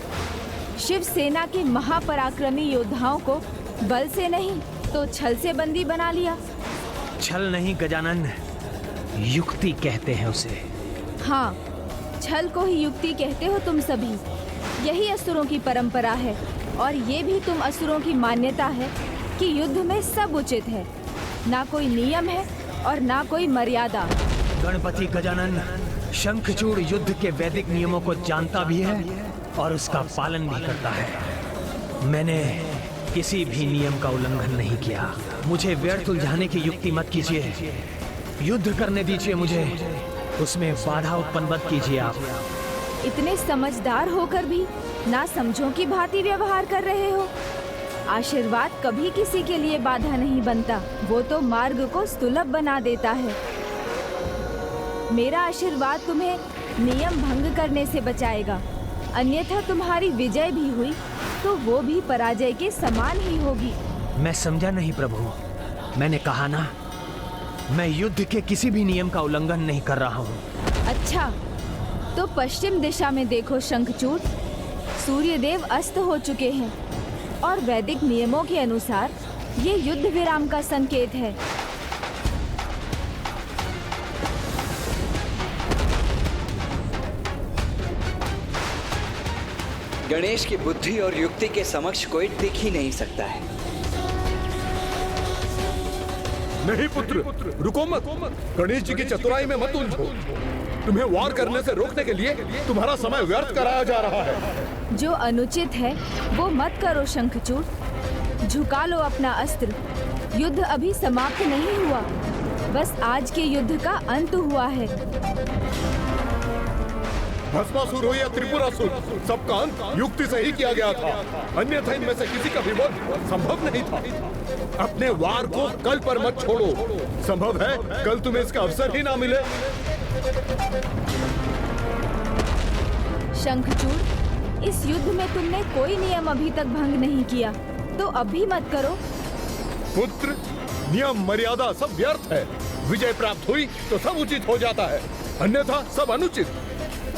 शिव सेना के महापराक्रमी योद्धाओं को बल से नहीं तो छल से बंदी बना लिया। छल नहीं गजानन, युक्ति कहते हैं उसे। हाँ, छल को ही युक्ति कहते हो तुम सभी। यही असुरों की परंपरा है, और ये भी तुम असुरों की मान्यता है कि युद्ध में सब उचित है, ना कोई नियम है और ना कोई मर्यादा। गणपति गजानन, शंखचूड़ युद्ध के वैदिक नियमों को जानता भी है और उसका पालन भी करता है। मैंने किसी भी नियम का उल्लंघन नहीं किया। मुझे व्यर्थ उलझाने की युक्ति मत कीजिए। युद्ध करने दीजिए मुझे, उसमें बाधा उत्पन्न मत कीजिए आप। इतने समझदार होकर भी ना समझो की भांति व्यवहार कर रहे हो। आशीर्वाद कभी किसी के लिए बाधा नहीं बनता, वो तो मार्ग को सुलभ बना देता है। मेरा आशीर्वाद तुम्हें नियम भंग करने से बचाएगा, अन्यथा तुम्हारी विजय भी हुई तो वो भी पराजय के समान ही होगी। मैं समझा नहीं प्रभु, मैंने कहा ना, मैं युद्ध के किसी भी नियम का उल्लंघन नहीं कर रहा हूँ। अच्छा, तो पश्चिम दिशा में देखो शंखचूड़, सूर्य देव अस्त हो चुके हैं और वैदिक नियमों के अनुसार ये युद्ध विराम का संकेत है। गणेश की बुद्धि और युक्ति के समक्ष कोई टिक ही नहीं सकता है। नहीं पुत्र, रुको मत। गणेश जी की चतुराई में मत उलझो। तुम्हें वार करने से रोकने के लिए तुम्हारा समय व्यर्थ कराया जा रहा है। जो अनुचित है वो मत करो शंखचूड़। झुका लो अपना अस्त्र। युद्ध अभी समाप्त नहीं हुआ, बस आज के युद्ध का अंत हुआ है। भस्मासुर हो या त्रिपुरासुर, सबका अंत युक्ति से ही किया गया था, अन्यथा इनमें से किसी का भी वध संभव नहीं था। अपने वार को कल पर मत छोड़ो, संभव है कल तुम्हें इसका अवसर ही ना मिले। शंखचूड़, इस युद्ध में तुमने कोई नियम अभी तक भंग नहीं किया, तो अभी मत करो। पुत्र, नियम मर्यादा सब व्यर्थ है। विजय प्राप्त हुई तो सब उचित हो जाता है, अन्यथा सब अनुचित।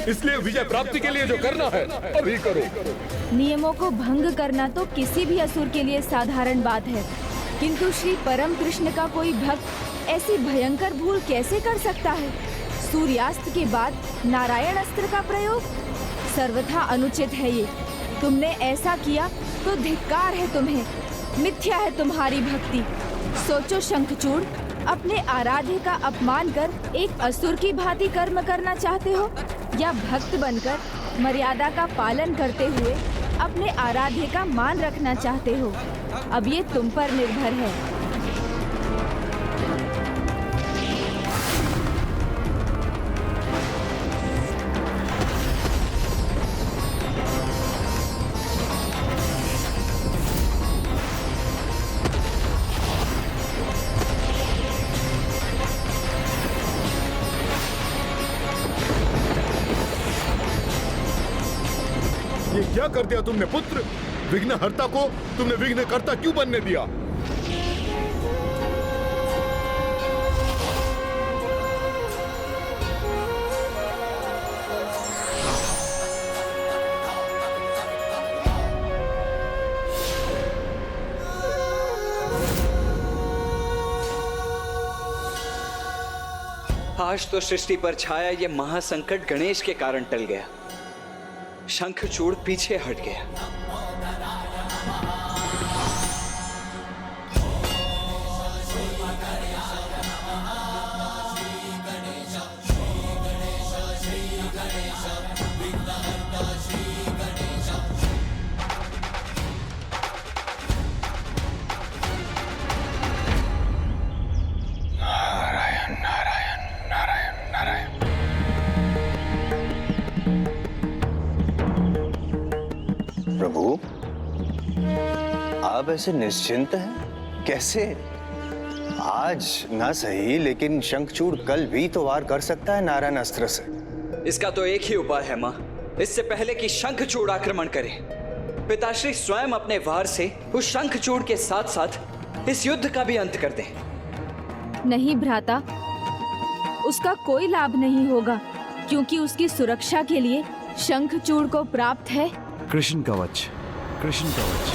इसलिए विजय प्राप्ति के लिए जो करना है अभी करो। नियमों को भंग करना तो किसी भी असुर के लिए साधारण बात है, किंतु श्री परम कृष्ण का कोई भक्त ऐसी भयंकर भूल कैसे कर सकता है? सूर्यास्त के बाद नारायण अस्त्र का प्रयोग सर्वथा अनुचित है। ये तुमने ऐसा किया तो धिक्कार है तुम्हें, मिथ्या है तुम्हारी भक्ति। सोचो शंखचूड़, अपने आराध्य का अपमान कर एक असुर की भांति कर्म करना चाहते हो, या भक्त बनकर मर्यादा का पालन करते हुए अपने आराध्य का मान रखना चाहते हो? अब ये तुम पर निर्भर है। ये क्या कर दिया तुमने पुत्र? विघ्नहर्ता को तुमने विघ्नकर्ता क्यों बनने दिया? आज तो सृष्टि पर छाया ये महासंकट गणेश के कारण टल गया। शंखचूड़ पीछे हट गया। प्रभु, आप ऐसे निश्चिंत हैं? कैसे? आज ना सही, लेकिन शंखचूड़ कल भी तो वार कर सकता है नारायण अस्त्र से। इसका तो एक ही उपाय है मां। इससे पहले कि शंखचूड़ आक्रमण करे, पिताश्री स्वयं अपने वार से उस शंखचूड़ के साथ साथ इस युद्ध का भी अंत कर दें। नहीं भ्राता, उसका कोई लाभ नहीं होगा, क्योंकि उसकी सुरक्षा के लिए शंखचूड़ को प्राप्त है कृष्ण कवच। कृष्ण कवच।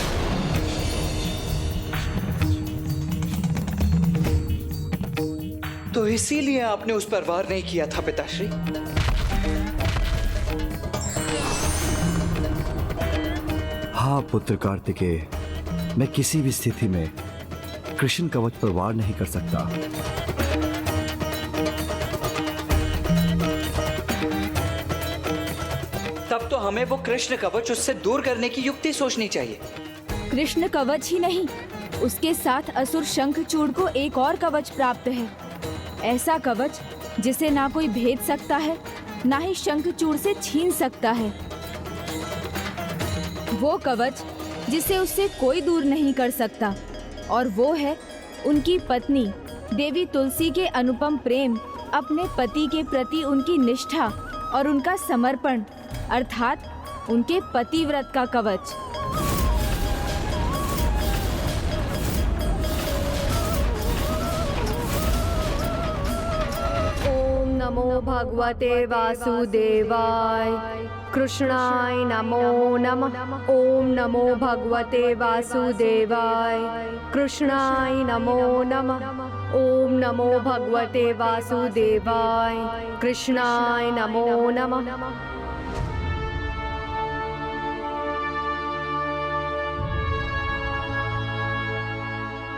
तो इसीलिए आपने उस पर वार नहीं किया था पिताश्री? हाँ पुत्र कार्तिकेय, मैं किसी भी स्थिति में कृष्ण कवच पर वार नहीं कर सकता। तब तो हमें वो कृष्ण कवच उससे दूर करने की युक्ति सोचनी चाहिए। कृष्ण कवच ही नहीं, उसके साथ असुर शंखचूड़ को एक और कवच प्राप्त है। ऐसा कवच जिसे ना कोई भेद सकता है, ना ही शंखचूड़ से छीन सकता है। वो कवच जिसे उससे कोई दूर नहीं कर सकता, और वो है उनकी पत्नी देवी तुलसी के अनुपम प्रेम, अपने पति के प्रति उनकी निष्ठा और उनका समर्पण, अर्थात उनके पतिव्रत का कवच। ओम नमो भगवते वासुदेवाय, कृष्णाय नमो नमः। ओम नमो भगवते वासुदेवाय, कृष्णाय नमो नमः। ओम नमो भगवते वासुदेवाय, कृष्णाय नमो नमः।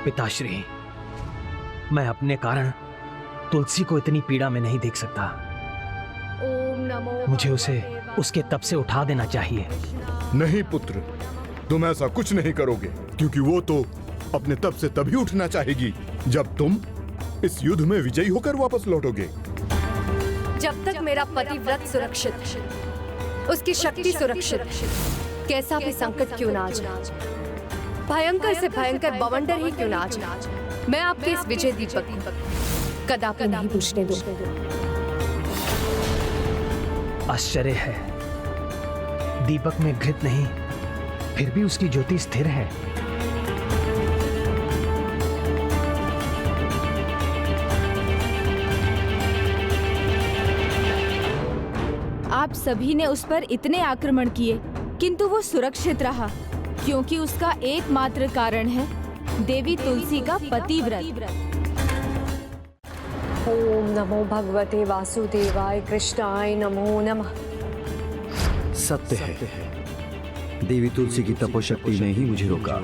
पिताश्री, मैं अपने कारण तुलसी को इतनी पीड़ा में नहीं देख सकता। मुझे उसे उसके तप से उठा देना चाहिए। नहीं पुत्र, तुम ऐसा कुछ नहीं करोगे, क्योंकि वो तो अपने तप से तभी उठना चाहेगी जब तुम इस युद्ध में विजयी होकर वापस लौटोगे। जब तक मेरा पतिव्रत सुरक्षित, उसकी शक्ति सुरक्षित, कैसा भी संकट क्यों ना आ जाए, भयंकर से भयंकर बवंडर ही क्यों ना आ जाए, मैं आपके इस विजय दीपक कदापि नहीं बुझने दूंगा। आश्चर्य है, दीपक में घृत नहीं, फिर भी उसकी ज्योति स्थिर है। आप सभी ने उस पर इतने आक्रमण किए, किंतु वो सुरक्षित रहा, क्योंकि उसका एकमात्र कारण है देवी तुलसी का पतिव्रत। ओम नमो भगवते वासुदेवाय, कृष्णाय नमो नमः। सत्य है, देवी तुलसी की तपोशक्ति ने ही मुझे रोका,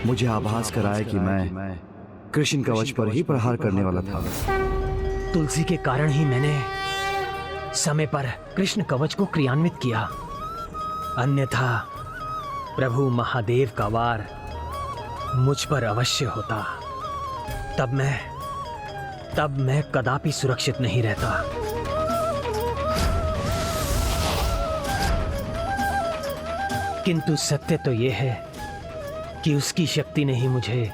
मुझे आभास कराया कि मैं कृष्ण कवच पर ही प्रहार करने वाला था। तुलसी के कारण ही मैंने समय पर कृष्ण कवच को क्रियान्वित किया, अन्यथा प्रभु महादेव का वार मुझ पर अवश्य होता। तब मैं कदापि सुरक्षित नहीं रहता। किंतु सत्य तो यह है कि उसकी शक्ति ने ही मुझे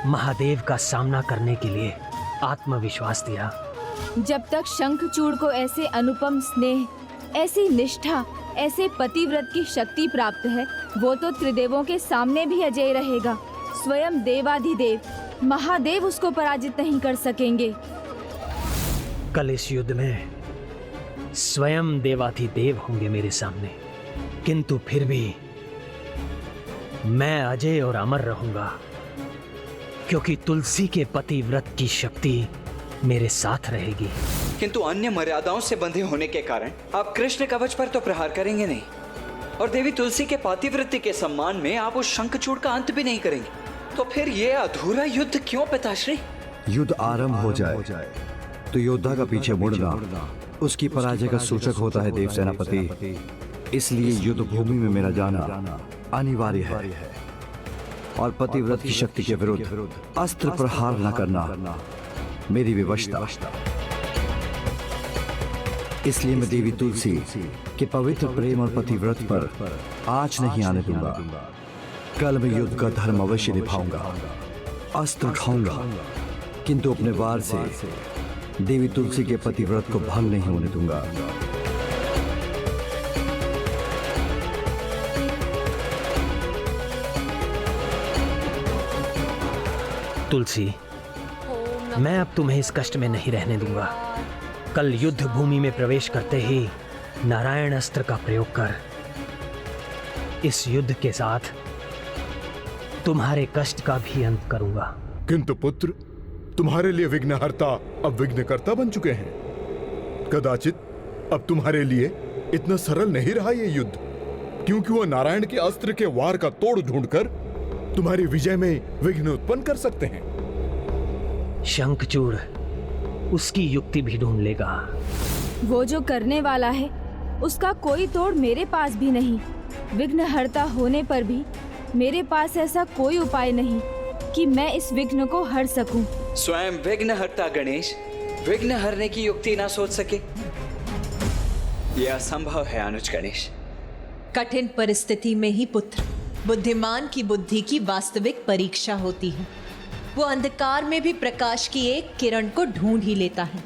महादेव का सामना करने के लिए आत्मविश्वास दिया। जब तक शंखचूड़ को ऐसे अनुपम स्नेह, ऐसी निष्ठा, ऐसे पतिव्रत की शक्ति प्राप्त है, वो तो त्रिदेवों के सामने भी अजेय रहेगा। स्वयं देवाधिदेव महादेव उसको पराजित नहीं कर सकेंगे। कल इस युद्ध में स्वयं देवाधिदेव होंगे मेरे सामने, किंतु फिर भी मैं अजय और अमर रहूंगा, क्योंकि तुलसी के पतिव्रत की शक्ति मेरे साथ रहेगी। किंतु अन्य मर्यादाओं से बंधे होने के कारण आप कृष्ण कवच पर तो प्रहार करेंगे नहीं, और देवी तुलसी के पातिव्रत्य के सम्मान में आप उस शंखचूड़ का अंत भी नहीं करेंगे। तो फिर ये अधूरा युद्ध क्यों पिताश्री? युद्ध आरंभ हो जाए तो योद्धा का पीछे मुड़ना उसकी पराजय का सूचक होता है देव सेनापति। इसलिए युद्ध भूमि में मेरा जाना अनिवार्य है, और पतिव्रत की शक्ति के विरुद्ध अस्त्र प्रहार न करना मेरी विवशता। इसलिए मैं देवी तुलसी के पवित्र प्रेम और पतिव्रत पर आँच नहीं आने दूंगा। कल मैं युद्ध का धर्म अवश्य निभाऊंगा, अस्त्र उठाऊंगा, किंतु अपने वार से देवी तुलसी के पतिव्रत को भंग नहीं होने दूंगा। तुलसी, मैं अब तुम्हें इस कष्ट में नहीं रहने दूंगा। कल युद्ध भूमि में प्रवेश करते ही नारायण अस्त्र का प्रयोग कर इस युद्ध के साथ तुम्हारे कष्ट का भी अंत करूंगा। किंतु पुत्र, तुम्हारे लिए विघ्नहर्ता अब विघ्नकर्ता बन चुके हैं। कदाचित अब तुम्हारे लिए इतना सरल नहीं रहा ये युद्ध, क्योंकि वह नारायण के अस्त्र के वार का तोड़ ढूंढकर तुम्हारी विजय में विघ्न उत्पन्न कर सकते हैं। शंखचूड़ उसकी युक्ति भी ढूंढ लेगा। वो जो करने वाला है उसका कोई तोड़ मेरे पास भी नहीं। विघ्नहर्ता होने पर भी मेरे पास ऐसा कोई उपाय नहीं कि मैं इस विघ्न को हर सकूं। स्वयं विघ्नहर्ता गणेश विघ्न हरने की युक्ति ना सोच सके, यह असंभव है अनुज गणेश। कठिन परिस्थिति में ही पुत्र बुद्धिमान की बुद्धि की वास्तविक परीक्षा होती है। वो अंधकार में भी प्रकाश की एक किरण को ढूंढ ही लेता है,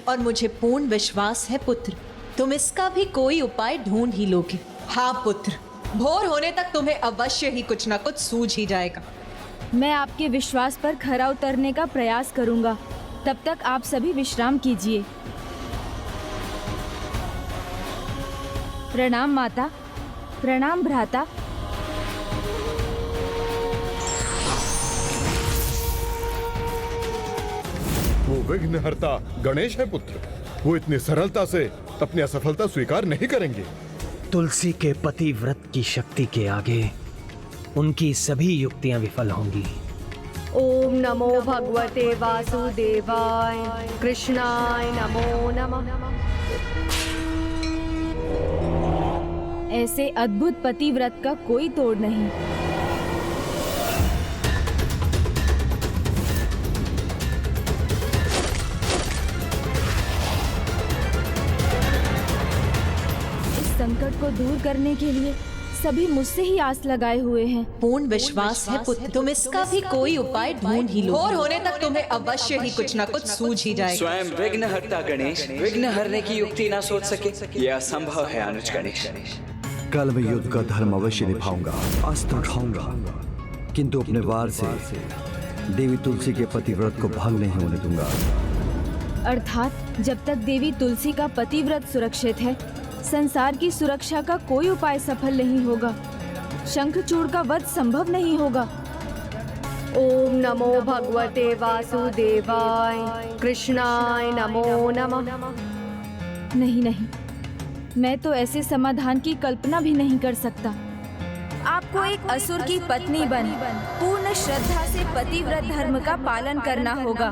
और मुझे पूर्ण विश्वास है पुत्र, तुम इसका भी कोई उपाय ढूंढ ही लोगे। हाँ पुत्र, भोर होने तक तुम्हें अवश्य ही कुछ ना कुछ सूझ ही जाएगा। मैं आपके विश्वास पर खरा उतरने का प्रयास करूंगा। तब तक आप सभी विश्राम कीजिए। प्रणाम माता, प्रणाम भ्राता। वो विघ्नहर्ता गणेश है पुत्र, वो इतनी सरलता से अपनी असफलता स्वीकार नहीं करेंगे। तुलसी के पतिव्रत की शक्ति के आगे उनकी सभी युक्तियां विफल होंगी। ओम नमो भगवते वासुदेवाय, कृष्णाय नमो नमः। ऐसे अद्भुत पतिव्रत का कोई तोड़ नहीं। संकट को दूर करने के लिए सभी मुझसे ही आस लगाए हुए हैं। पूर्ण विश्वास है पुत्र, तुम इसका भी कोई उपाय ढूंढ ही लो। भोर होने तक तुम्हें अवश्य ही कुछ ना कुछ सूझ ही जाएगा। स्वयं विघ्नहर्ता गणेश विघ्न हरने की युक्ति ना सोच सके, यह असंभव है अनुज गणेश। कल मैं युद्ध का धर्म अवश्य निभाऊंगा, अस्त्र उठाऊंगा, किंतु अपने वार से देवी तुलसी के पतिव्रत को भंग नहीं होने दूंगा। अर्थात जब तक देवी तुलसी का पतिव्रत सुरक्षित है, संसार की सुरक्षा का कोई उपाय सफल नहीं होगा। शंखचूड़ का वध संभव नहीं होगा। ओम नमो भगवते वासुदेवाय, कृष्णाय नमो नमः। नहीं नहीं, मैं तो ऐसे समाधान की कल्पना भी नहीं कर सकता। आप आपको एक असुर की पत्नी बन पूर्ण श्रद्धा से पतिव्रत धर्म का पालन करना होगा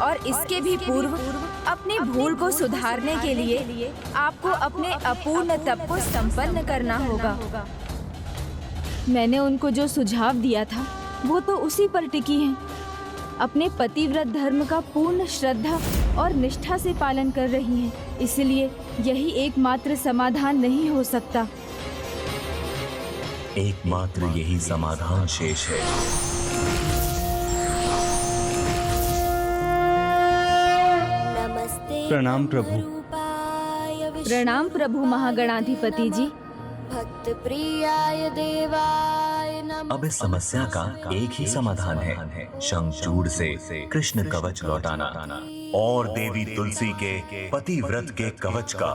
और इसके भी पूर्व अपनी भूल को सुधारने के लिए आपको अपने अपूर्ण तप को संपन्न करना होगा। मैंने उनको जो सुझाव दिया था वो तो उसी पर टिकी हैं। अपने पतिव्रत धर्म का पूर्ण श्रद्धा और निष्ठा से पालन कर रही हैं। इसलिए यही एकमात्र समाधान नहीं हो सकता। एकमात्र यही समाधान शेष है। प्रणाम प्रभु। प्रणाम प्रभु महागणाधिपति जी। भक्त प्रियाय देवाय नमः। अब इस समस्या का एक ही समाधान है, शंखचूड़ से कृष्ण कवच लौटाना और देवी तुलसी के पतिव्रत के कवच का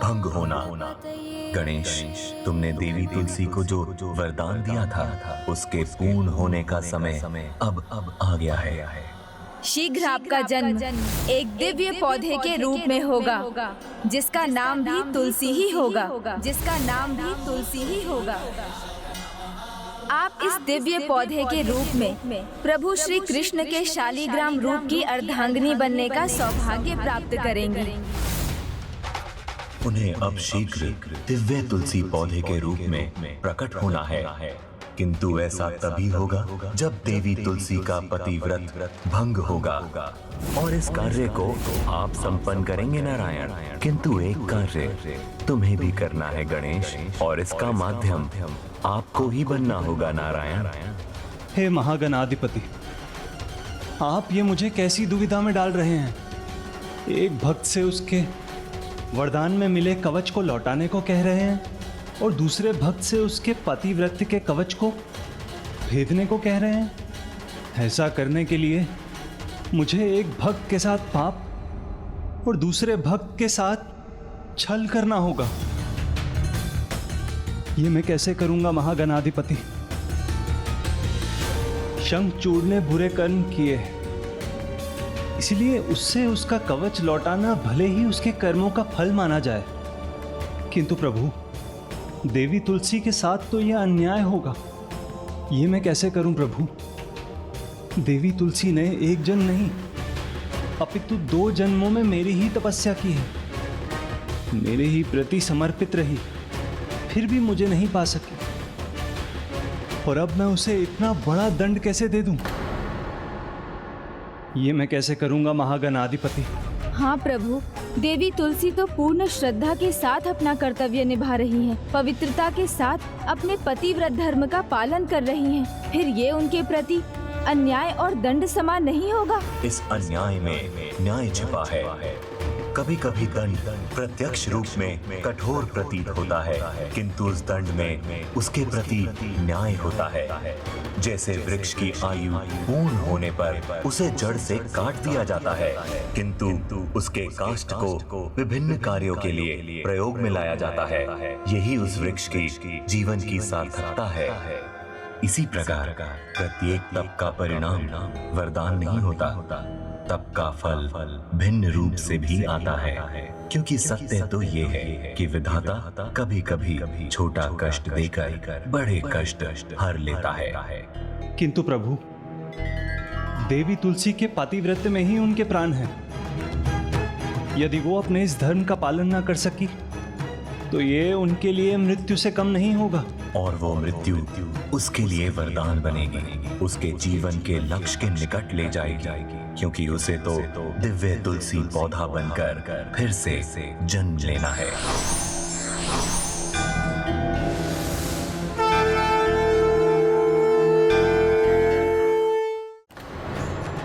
भंग होना। गणेश, तुमने देवी तुलसी को जो वरदान दिया था उसके पूर्ण होने का समय अब आ गया है। शीघ्र आपका जन्म एक दिव्य पौधे के रूप में होगा जिसका नाम भी तुलसी ही होगा। आप इस दिव्य पौधे के रूप में प्रभु श्री कृष्ण के शालीग्राम रूप की अर्धांगिनी बनने का सौभाग्य प्राप्त करेंगे। उन्हें अब शीघ्र दिव्य तुलसी पौधे के रूप में प्रकट होना है, किंतु ऐसा तभी होगा जब देवी तुलसी का पतिव्रत भंग होगा। और इस कार्य को आप संपन्न करेंगे नारायण, किंतु एक कार्य तुम्हें भी करना है गणेश, और इसका माध्यम आपको ही बनना होगा नारायण। हे महागणाधिपति, आप ये मुझे कैसी दुविधा में डाल रहे हैं? एक भक्त से उसके वरदान में मिले कवच को लौटाने को कह रहे हैं और दूसरे भक्त से उसके पतिव्रत के कवच को भेदने को कह रहे हैं। ऐसा करने के लिए मुझे एक भक्त के साथ पाप और दूसरे भक्त के साथ छल करना होगा। ये मैं कैसे करूंगा महागणाधिपति? शंखचूड़ ने बुरे कर्म किए, इसलिए उससे उसका कवच लौटाना भले ही उसके कर्मों का फल माना जाए, किंतु प्रभु देवी तुलसी के साथ तो यह अन्याय होगा। ये मैं कैसे करूं प्रभु? देवी तुलसी ने एक जन्म नहीं अपितु 2 जन्मों में मेरी ही तपस्या की है, मेरे ही प्रति समर्पित रही, फिर भी मुझे नहीं पा सकी, और अब मैं उसे इतना बड़ा दंड कैसे दे दूं? ये मैं कैसे करूंगा महागणाधिपति? हाँ प्रभु, देवी तुलसी तो पूर्ण श्रद्धा के साथ अपना कर्तव्य निभा रही हैं, पवित्रता के साथ अपने पतिव्रत धर्म का पालन कर रही हैं। फिर ये उनके प्रति अन्याय और दंड समान नहीं होगा। इस अन्याय में न्याय छिपा है। कभी कभी दंड प्रत्यक्ष रूप में कठोर प्रतीत होता है, किंतु उस दंड में उसके प्रति न्याय होता है। जैसे वृक्ष की आयु पूर्ण होने पर उसे जड़ से काट दिया जाता है, किंतु उसके काष्ठ को विभिन्न कार्यों के लिए प्रयोग में लाया जाता है। यही उस वृक्ष की जीवन की सार्थकता है। इसी प्रकार प्रत्येक तप का परिणाम वरदान नहीं होता, तप का फल भिन्न रूप से भी आता है, क्योंकि सत्य तो ये है कि विधाता कभी कभी छोटा कष्ट देकर बड़े कष्ट हर लेता है। किंतु प्रभु देवी तुलसी के पतिव्रत में ही उनके प्राण हैं। यदि वो अपने इस धर्म का पालन ना कर सकी तो ये उनके लिए मृत्यु से कम नहीं होगा। और वो मृत्यु उसके लिए वरदान बनेगी, उसके जीवन के लक्ष्य के निकट ले जाएगी, क्योंकि उसे तो दिव्य तुलसी पौधा बनकर फिर से जन्म लेना है।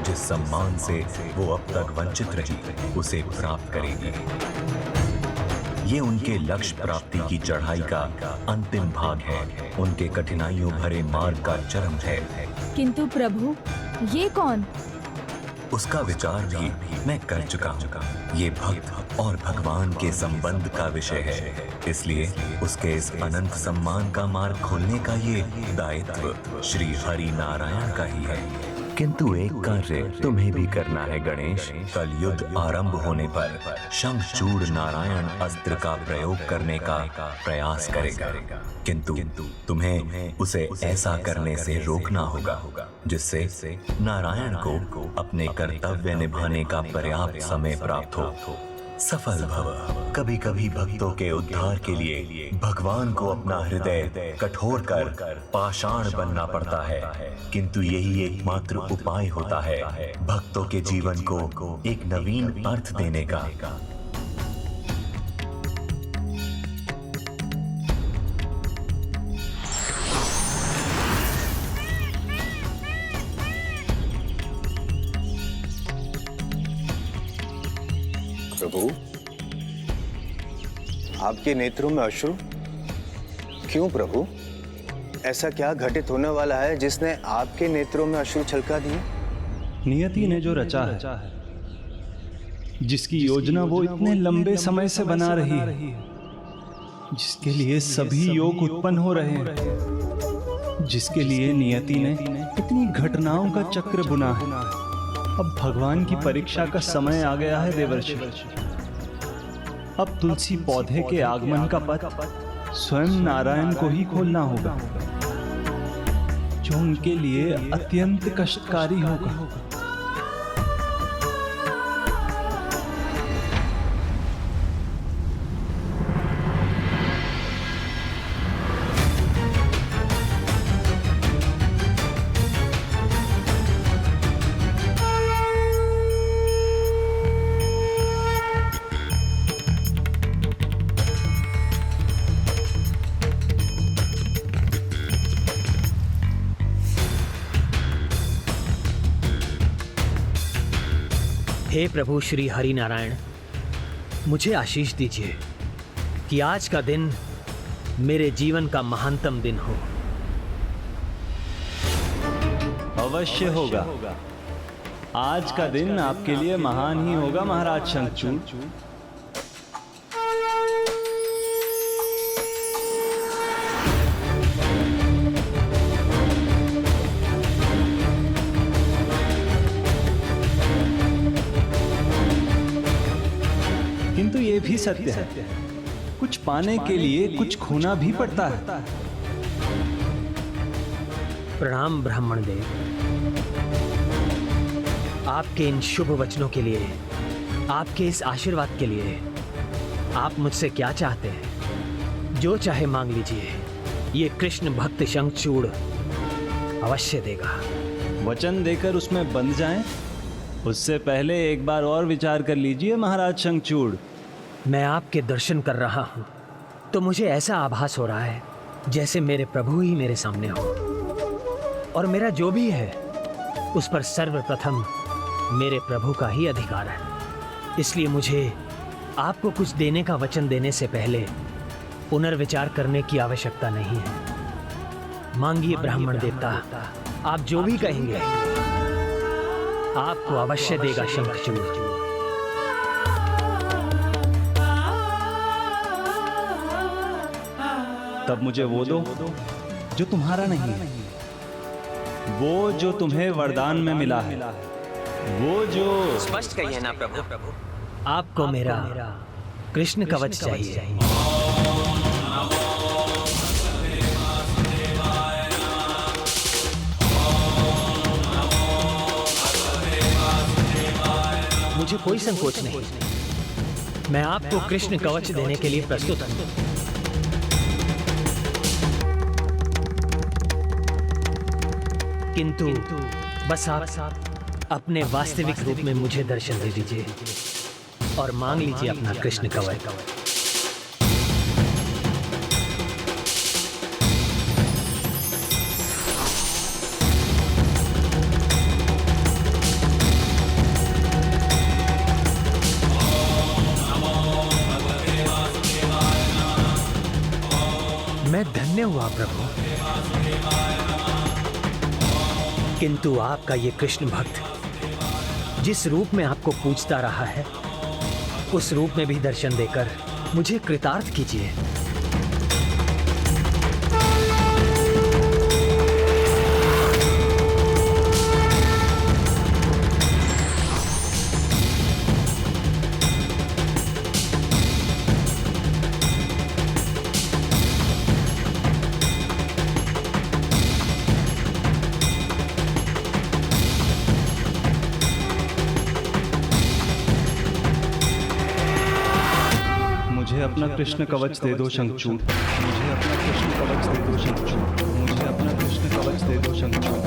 जिस सम्मान से वो अब तक वंचित रही उसे प्राप्त करेगी। ये उनके लक्ष्य प्राप्ति की चढ़ाई का अंतिम भाग है, उनके कठिनाइयों भरे मार्ग का चरम है। किंतु प्रभु ये कौन? उसका विचार भी मैं कर चुका हूँ। ये भक्त और भगवान के संबंध का विषय है, इसलिए उसके इस अनंत सम्मान का मार्ग खोलने का ये दायित्व श्री हरि नारायण का ही है। किंतु एक कार्य तुम्हें भी करना है गणेश। कल युद्ध आरंभ होने पर शंखचूड़ नारायण अस्त्र का प्रयोग करने का प्रयास करेगा, किंतु तुम्हें उसे ऐसा करने से रोकना होगा जिससे नारायण को अपने कर्तव्य निभाने का पर्याप्त समय प्राप्त हो। सफल भव। कभी कभी भक्तों के उद्धार के लिए भगवान को अपना हृदय कठोर कर पाषाण बनना पड़ता है, किंतु यही एकमात्र उपाय होता है भक्तों के जीवन को एक नवीन अर्थ देने का। प्रभु, आपके नेत्रों में अश्रु क्यों प्रभु? ऐसा क्या घटित होने वाला है जिसने आपके नेत्रों में अश्रु छलका दिए? नियति ने जो रचा है, जिसकी योजना वो इतने लंबे समय से बना रही है, जिसके लिए सभी योग उत्पन्न हो रहे हैं, जिसके लिए नियति ने इतनी घटनाओं का चक्र बुना है, अब भगवान की परीक्षा का समय आ गया है देवर्षि। अब तुलसी पौधे के आगमन का पथ स्वयं नारायण को ही खोलना होगा, जो उनके लिए अत्यंत कष्टकारी होगा। हे प्रभु श्री हरि नारायण, मुझे आशीष दीजिए कि आज का दिन मेरे जीवन का महानतम दिन हो। अवश्य होगा। आज का दिन आपके लिए महान ही होगा महाराज शंखचूड़। किंतु ये भी सत्य है, कुछ पाने के लिए कुछ खोना भी पड़ता है। प्रणाम ब्राह्मण देव, आपके इन शुभ वचनों के लिए, आपके इस आशीर्वाद के लिए आप मुझसे क्या चाहते हैं? जो चाहे मांग लीजिए, ये कृष्ण भक्त शंखचूड़ अवश्य देगा। वचन देकर उसमें बंध जाएं, उससे पहले एक बार और विचार कर लीजिए महाराज शंखचूड़। मैं आपके दर्शन कर रहा हूं तो मुझे ऐसा आभास हो रहा है जैसे मेरे प्रभु ही मेरे सामने हो, और मेरा जो भी है उस पर सर्वप्रथम मेरे प्रभु का ही अधिकार है। इसलिए मुझे आपको कुछ देने का वचन देने से पहले पुनर्विचार करने की आवश्यकता नहीं है। मांगिए ब्राह्मण देवता, आप जो भी कहेंगे आपको अवश्य देगा शंखचूड़। तब मुझे वो दो जो तुम्हारा नहीं है, वो जो तुम्हें वरदान में मिला है, वो जो स्पष्ट कहिए ना प्रभु। आपको मेरा कृष्ण कवच चाहिए। मुझे कोई संकोच नहीं, मैं आपको कृष्ण कवच देने के लिए प्रस्तुत हूं। किंतु बस आप अपने वास्तविक रूप में मुझे दर्शन दे दीजिए और मांग लीजिए अपना कृष्ण कवच। मैं धन्य हुआ प्रभु, किंतु आपका ये कृष्ण भक्त जिस रूप में आपको पूजता रहा है, उस रूप में भी दर्शन देकर मुझे कृतार्थ कीजिए। अपना कृष्ण कवच दे दो शंखचूड़, मुझे अपना कृष्ण कवच दे दो शंखचूड़, मुझे अपना कृष्ण कवच दे दो शंखचूड़।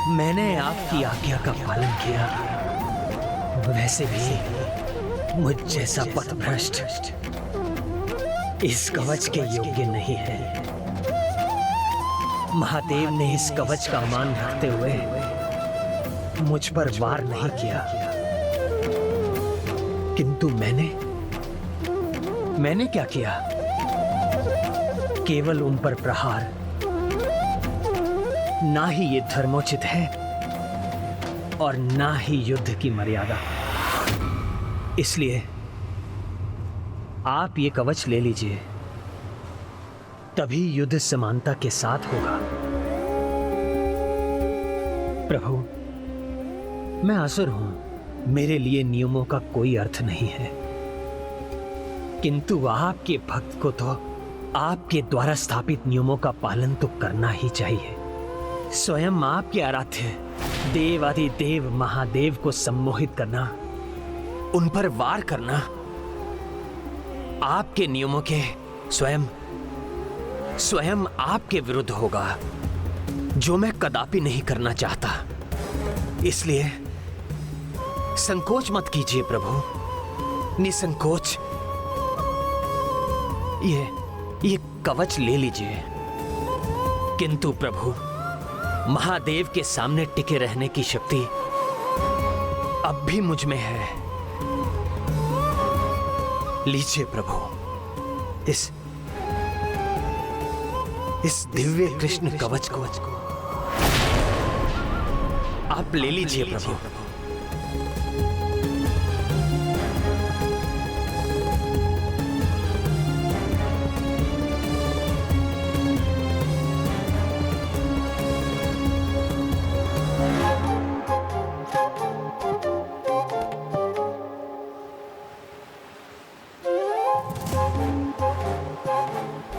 मैंने आपकी आज्ञा का पालन किया, वैसे भी मुझ जैसा पथभ्रष्ट इस कवच के योग्य नहीं है। महादेव ने इस कवच का मान रखते हुए मुझ पर वार नहीं किया, किंतु मैंने क्या किया? केवल उन पर प्रहार। ना ही ये धर्मोचित है और ना ही युद्ध की मर्यादा। इसलिए आप ये कवच ले लीजिए, तभी युद्ध समानता के साथ होगा। प्रभु, मैं असुर हूं, मेरे लिए नियमों का कोई अर्थ नहीं है, किंतु आपके भक्त को तो आपके द्वारा स्थापित नियमों का पालन तो करना ही चाहिए। स्वयं आपके आराध्य देवादिदेव महादेव को सम्मोहित करना, उन पर वार करना आपके नियमों के स्वयं आपके विरुद्ध होगा, जो मैं कदापि नहीं करना चाहता। इसलिए संकोच मत कीजिए प्रभु, निसंकोच ये कवच ले लीजिए। किंतु प्रभु, महादेव के सामने टिके रहने की शक्ति अब भी मुझ में है। लीजिए प्रभु, इस दिव्य कृष्ण कवच को आप ले लीजिए प्रभु।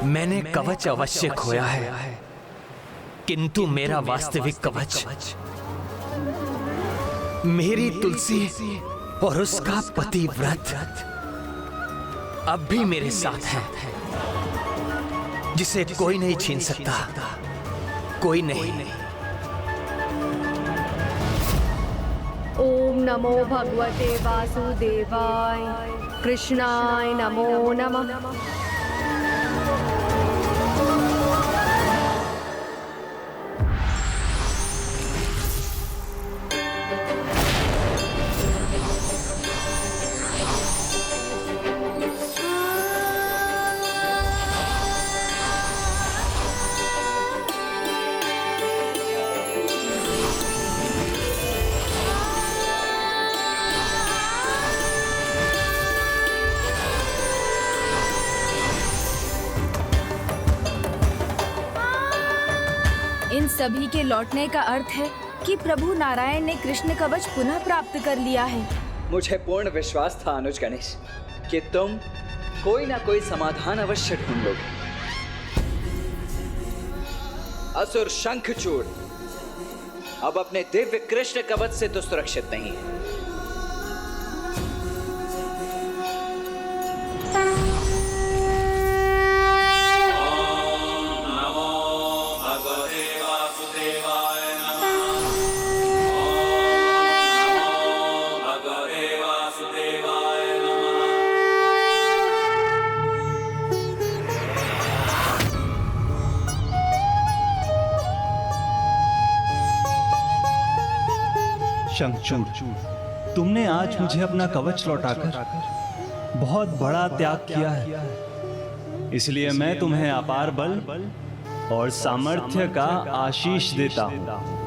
मैंने कवच अवश्य खोया है, किंतु मेरा वास्तविक कवच मेरी तुलसी और उसका पतिव्रत अब भी मेरे साथ है, जिसे कोई नहीं छीन सकता, कोई नहीं। ओम नमो भगवते वासुदेवाय, कृष्णाय नमो नमः। सभी के लौटने का अर्थ है कि प्रभु नारायण ने कृष्ण कवच पुनः प्राप्त कर लिया है। मुझे पूर्ण विश्वास था अनुज गणेश कि तुम कोई ना कोई समाधान अवश्य ढूंढ लोगे। असुर शंखचूड़ अब अपने दिव्य कृष्ण कवच से तो सुरक्षित नहीं है। शंखचूड़, तुमने आज मुझे अपना कवच लौटाकर बहुत बड़ा त्याग किया है, इसलिए मैं तुम्हें अपार बल और सामर्थ्य का आशीष देता हूं।